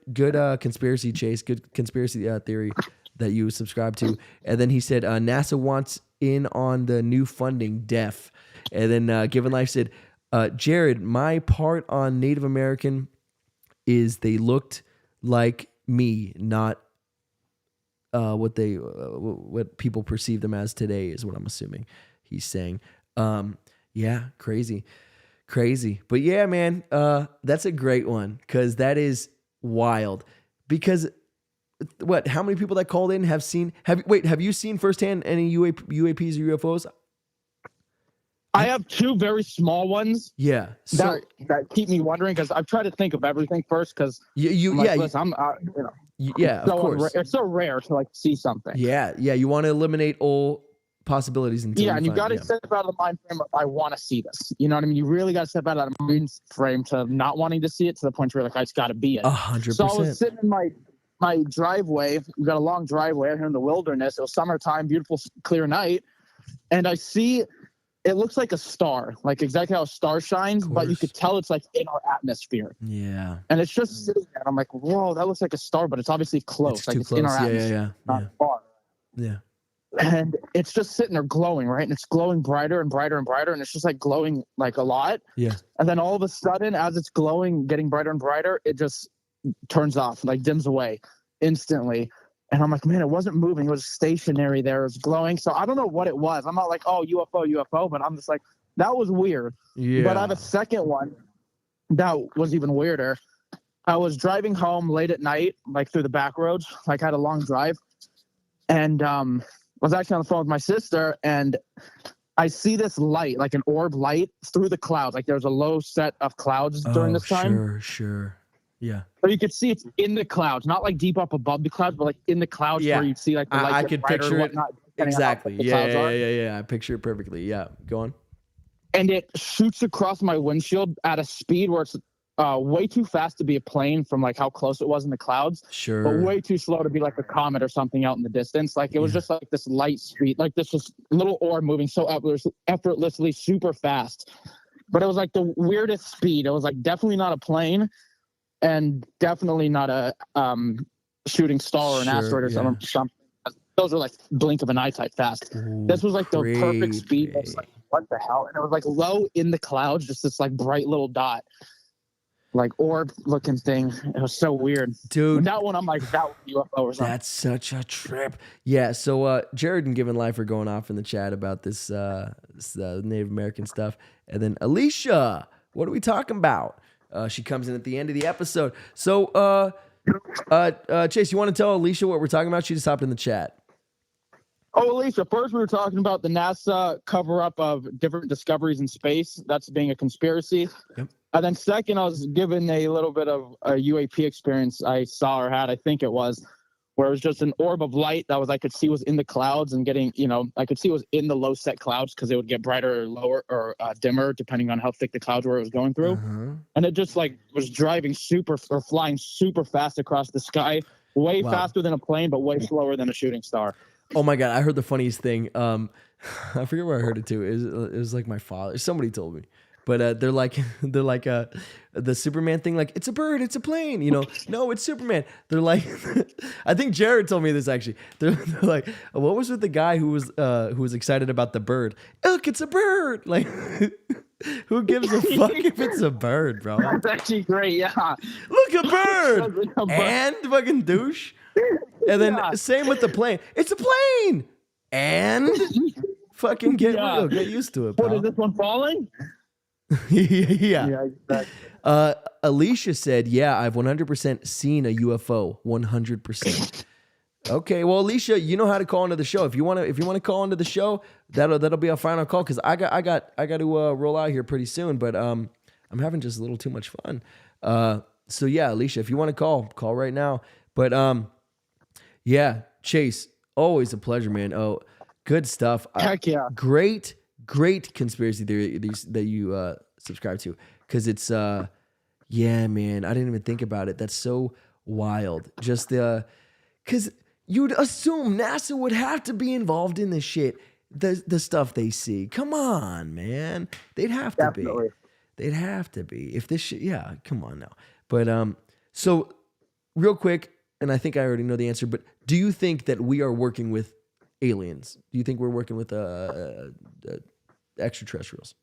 conspiracy, Chase, good conspiracy theory that you subscribe to. And then he said, NASA wants in on the new funding, def. And then Given Life said, Jared, my part on Native American is they looked like me, not what people perceive them as today is what I'm assuming he's saying. Yeah, crazy. But yeah, man, that's a great one because that is wild. Because how many people that called in have you seen firsthand any UAPs or UFOs? I have 2 very small ones. Yeah. So, that keep me wondering because I've tried to think of everything first because of course. It's so rare to see something. Yeah. You want to eliminate all possibilities until and you got to step out of the mind frame of I want to see this. You know what I mean? You really got to step out of the mind frame to not wanting to see it to the point where you're like, I just got to be it. 100%. So I was sitting in my driveway. We got a long driveway out here in the wilderness. It was summertime, beautiful, clear night, and I see. It looks like a star, like exactly how a star shines, but you could tell it's in our atmosphere. Yeah. And it's just sitting there. And I'm like, whoa, that looks like a star, but it's obviously close. It's close. In our atmosphere, not far. Yeah. And it's just sitting there glowing, right? And it's glowing brighter and brighter and brighter. And it's just glowing a lot. Yeah. And then all of a sudden, as it's glowing, getting brighter and brighter, it just turns off, dims away instantly. And I'm like, man, it wasn't moving. It was stationary there. It was glowing. So I don't know what it was. I'm not like, oh, UFO. But I'm just like, that was weird. Yeah. But I have a second one that was even weirder. I was driving home late at night, through the back roads. I had a long drive. And was actually on the phone with my sister. And I see this light, an orb light through the clouds. There's a low set of clouds during this time. Sure. Yeah. But you could see it's in the clouds, not deep up above the clouds, but in the clouds where you'd see the light. I could picture it. Exactly. Yeah. I picture it perfectly. Yeah. Go on. And it shoots across my windshield at a speed where it's way too fast to be a plane from how close it was in the clouds. Sure. But way too slow to be a comet or something out in the distance. It was just this light speed, this just little orb moving so effortlessly, super fast. But it was the weirdest speed. It was definitely not a plane. And definitely not a shooting star or an asteroid or something. Those are blink of an eye type fast. This was the perfect speed. It was what the hell? And it was low in the clouds, just this bright little dot, orb looking thing. It was so weird, dude. And that one, I'm that was UFO or something. That's such a trip. Yeah. So Jared and Given Life are going off in the chat about this Native American stuff, and then Alicia, what are we talking about? She comes in at the end of the episode. So, Chase, you want to tell Alicia what we're talking about? She just hopped in the chat. Oh, Alicia, first we were talking about the NASA cover-up of different discoveries in space. That's being a conspiracy. Yep. And then second, I was given a little bit of a UAP experience I saw or had, I think it was, where it was just an orb of light that was I could see was in the clouds and getting, I could see it was in the low set clouds because it would get brighter or lower or dimmer depending on how thick the clouds were it was going through. And it just like was driving or flying super fast across the sky, way faster than a plane, but way slower than a shooting star. Oh my God, I heard the funniest thing. I forget where I heard it too. It was like my father. Somebody told me. But they're like the Superman thing, like, it's a bird, it's a plane, No, it's Superman. They're like, I think Jared told me this actually. They're like, what was with the guy who was excited about the bird? Look, it's a bird. Like, who gives a fuck if it's a bird, bro? That's actually great, yeah. Look, a bird. And fucking douche. And then same with the plane. It's a plane. And fucking get used to it, pal. What, is this one falling? Yeah. Exactly. Alicia said, yeah, I've 100% seen a UFO. 100%. Okay, well, Alicia, you know how to call into the show. If you want to call into the show, that'll be our final call because I got to roll out here pretty soon. But I'm having just a little too much fun. So yeah, Alicia, if you want to call right now. But yeah, Chase, always a pleasure, man. Oh, good stuff. Heck yeah. Great conspiracy theory that you subscribe to, because it's yeah, man, I didn't even think about it. That's so wild. Just because you'd assume NASA would have to be involved in this shit, the stuff they see. Come on, man, they'd have to Definitely. be. They'd have to be if this shit. Yeah, come on now. But so real quick, and I think I already know the answer, but do you think that we are working with aliens? Do you think we're working with extraterrestrials?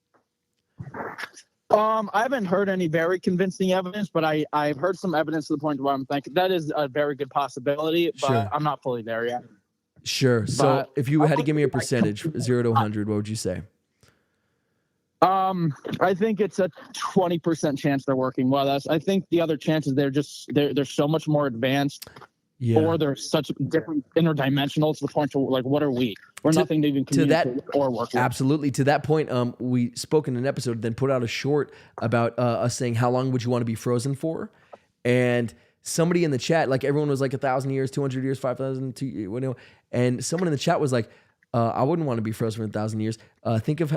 I haven't heard any very convincing evidence, but I've heard some evidence to the point where I'm thinking that is a very good possibility, but Sure. I'm not fully there yet. Sure. So But if you had to give me a percentage, 0 to 100, what would you say? I think it's a 20% chance they're working with us. I think the other chances they're so much more advanced, Yeah. or they're such different interdimensional to the point to like, what are we? We're nothing to even communicate with or work with. Absolutely. To that point, we spoke in an episode, then put out a short about us saying, how long would you want to be frozen for? And somebody in the chat, like everyone was like 1,000 years, 200 years, 5,000, and someone in the chat was like, I wouldn't want to be frozen for 1,000 years. Think of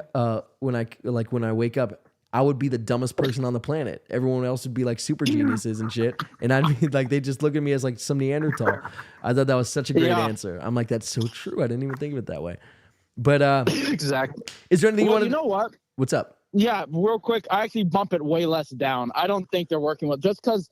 when I wake up, I would be the dumbest person on the planet. Everyone else would be like super geniuses and shit. And I'd be like, they just look at me as like some Neanderthal. I thought that was such a great answer. I'm like, that's so true. I didn't even think of it that way. But Exactly. is there anything you want to... You know what? What's up? Yeah, real quick. I actually bump it way less down. I don't think they're working with, just because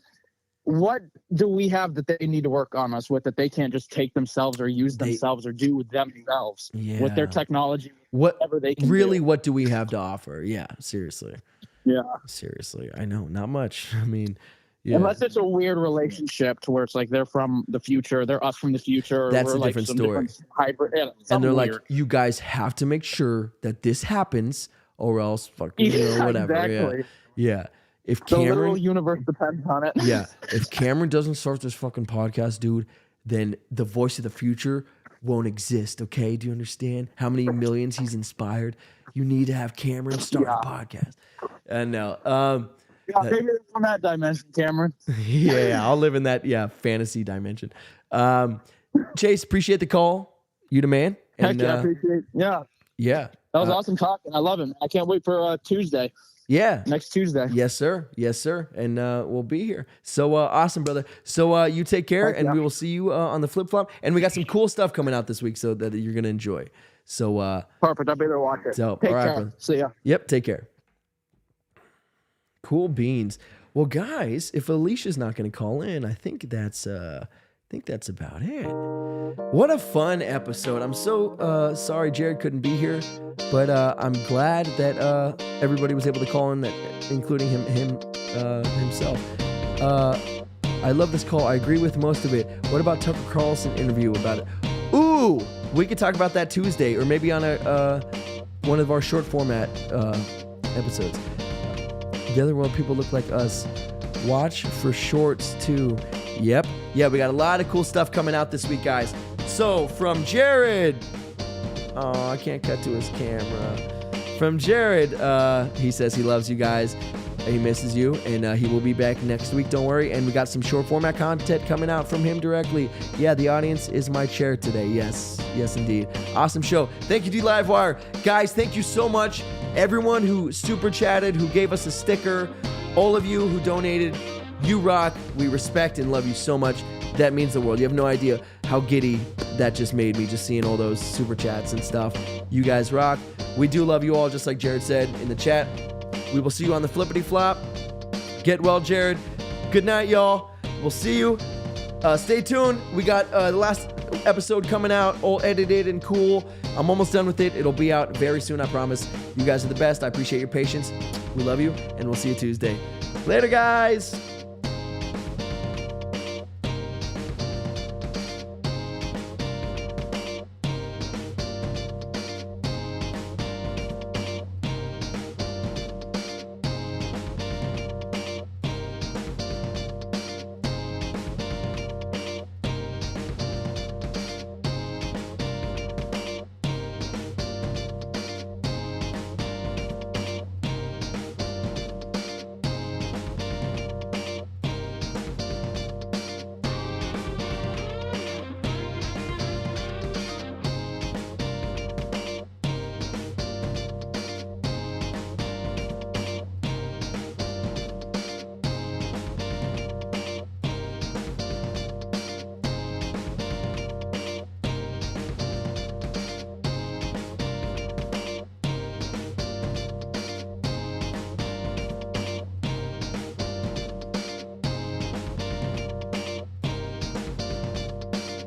what do we have that they need to work on us with that they can't just take themselves or use themselves or do themselves with their technology? Whatever they can really, do. what do we have to offer? Yeah, seriously. Yeah. Seriously. I know, not much. I mean, yeah. Unless it's a weird relationship to where it's like they're from the future, they're us from the future. That's we're a like different some story. Hybrid, And they're weird. like, you guys have to make sure that this happens or else fucking whatever. Exactly. Yeah. If The literal Cameron, universe depends on it. yeah, if Cameron doesn't start this fucking podcast, dude, then the voice of the future won't exist. Okay, do you understand how many millions he's inspired? You need to have Cameron start a podcast. And now, Yeah, maybe it's from that dimension, Cameron. yeah, I'll live in that fantasy dimension. Chase, appreciate the call. You the man. And, Heck yeah, I appreciate it. Yeah. Yeah. That was awesome talking. I love it. I can't wait for Tuesday. Yeah. Next Tuesday. Yes, sir. Yes, sir. And we'll be here. So awesome, brother. So you take care, and we will see you on the flip flop. And we got some cool stuff coming out this week, so that you're gonna enjoy. So Perfect. I'll be there to watch it. So Take all right, care. brother. See ya. Yep. Take care. Cool beans. Well, guys, if Alicia's not gonna call in, I think that's about it. What a fun episode. I'm so sorry Jared couldn't be here, but I'm glad that everybody was able to call in, including himself. I love this call. I agree with most of it. What about Tucker Carlson interview about it? Ooh, we could talk about that Tuesday, or maybe on one of our short format episodes. The other world people look like us. Watch for shorts too. Yep. Yeah, we got a lot of cool stuff coming out this week, guys. So from Jared, I can't cut to his camera. From Jared, he says he loves you guys. He misses you, and he will be back next week. Don't worry. And we got some short format content coming out from him directly. Yeah, the audience is my chair today. Yes, indeed. Awesome show. Thank you, D Livewire. Guys, thank you so much. Everyone who super chatted, who gave us a sticker, all of you who donated, you rock. We respect and love you so much. That means the world. You have no idea how giddy that just made me, just seeing all those super chats and stuff. You guys rock. We do love you all, just like Jared said in the chat. We will see you on the flippity flop. Get well, Jared. Good night, y'all. We'll see you. Stay tuned. We got the last episode coming out, all edited and cool. I'm almost done with it. It'll be out very soon, I promise. You guys are the best. I appreciate your patience. We love you, and we'll see you Tuesday. Later, guys.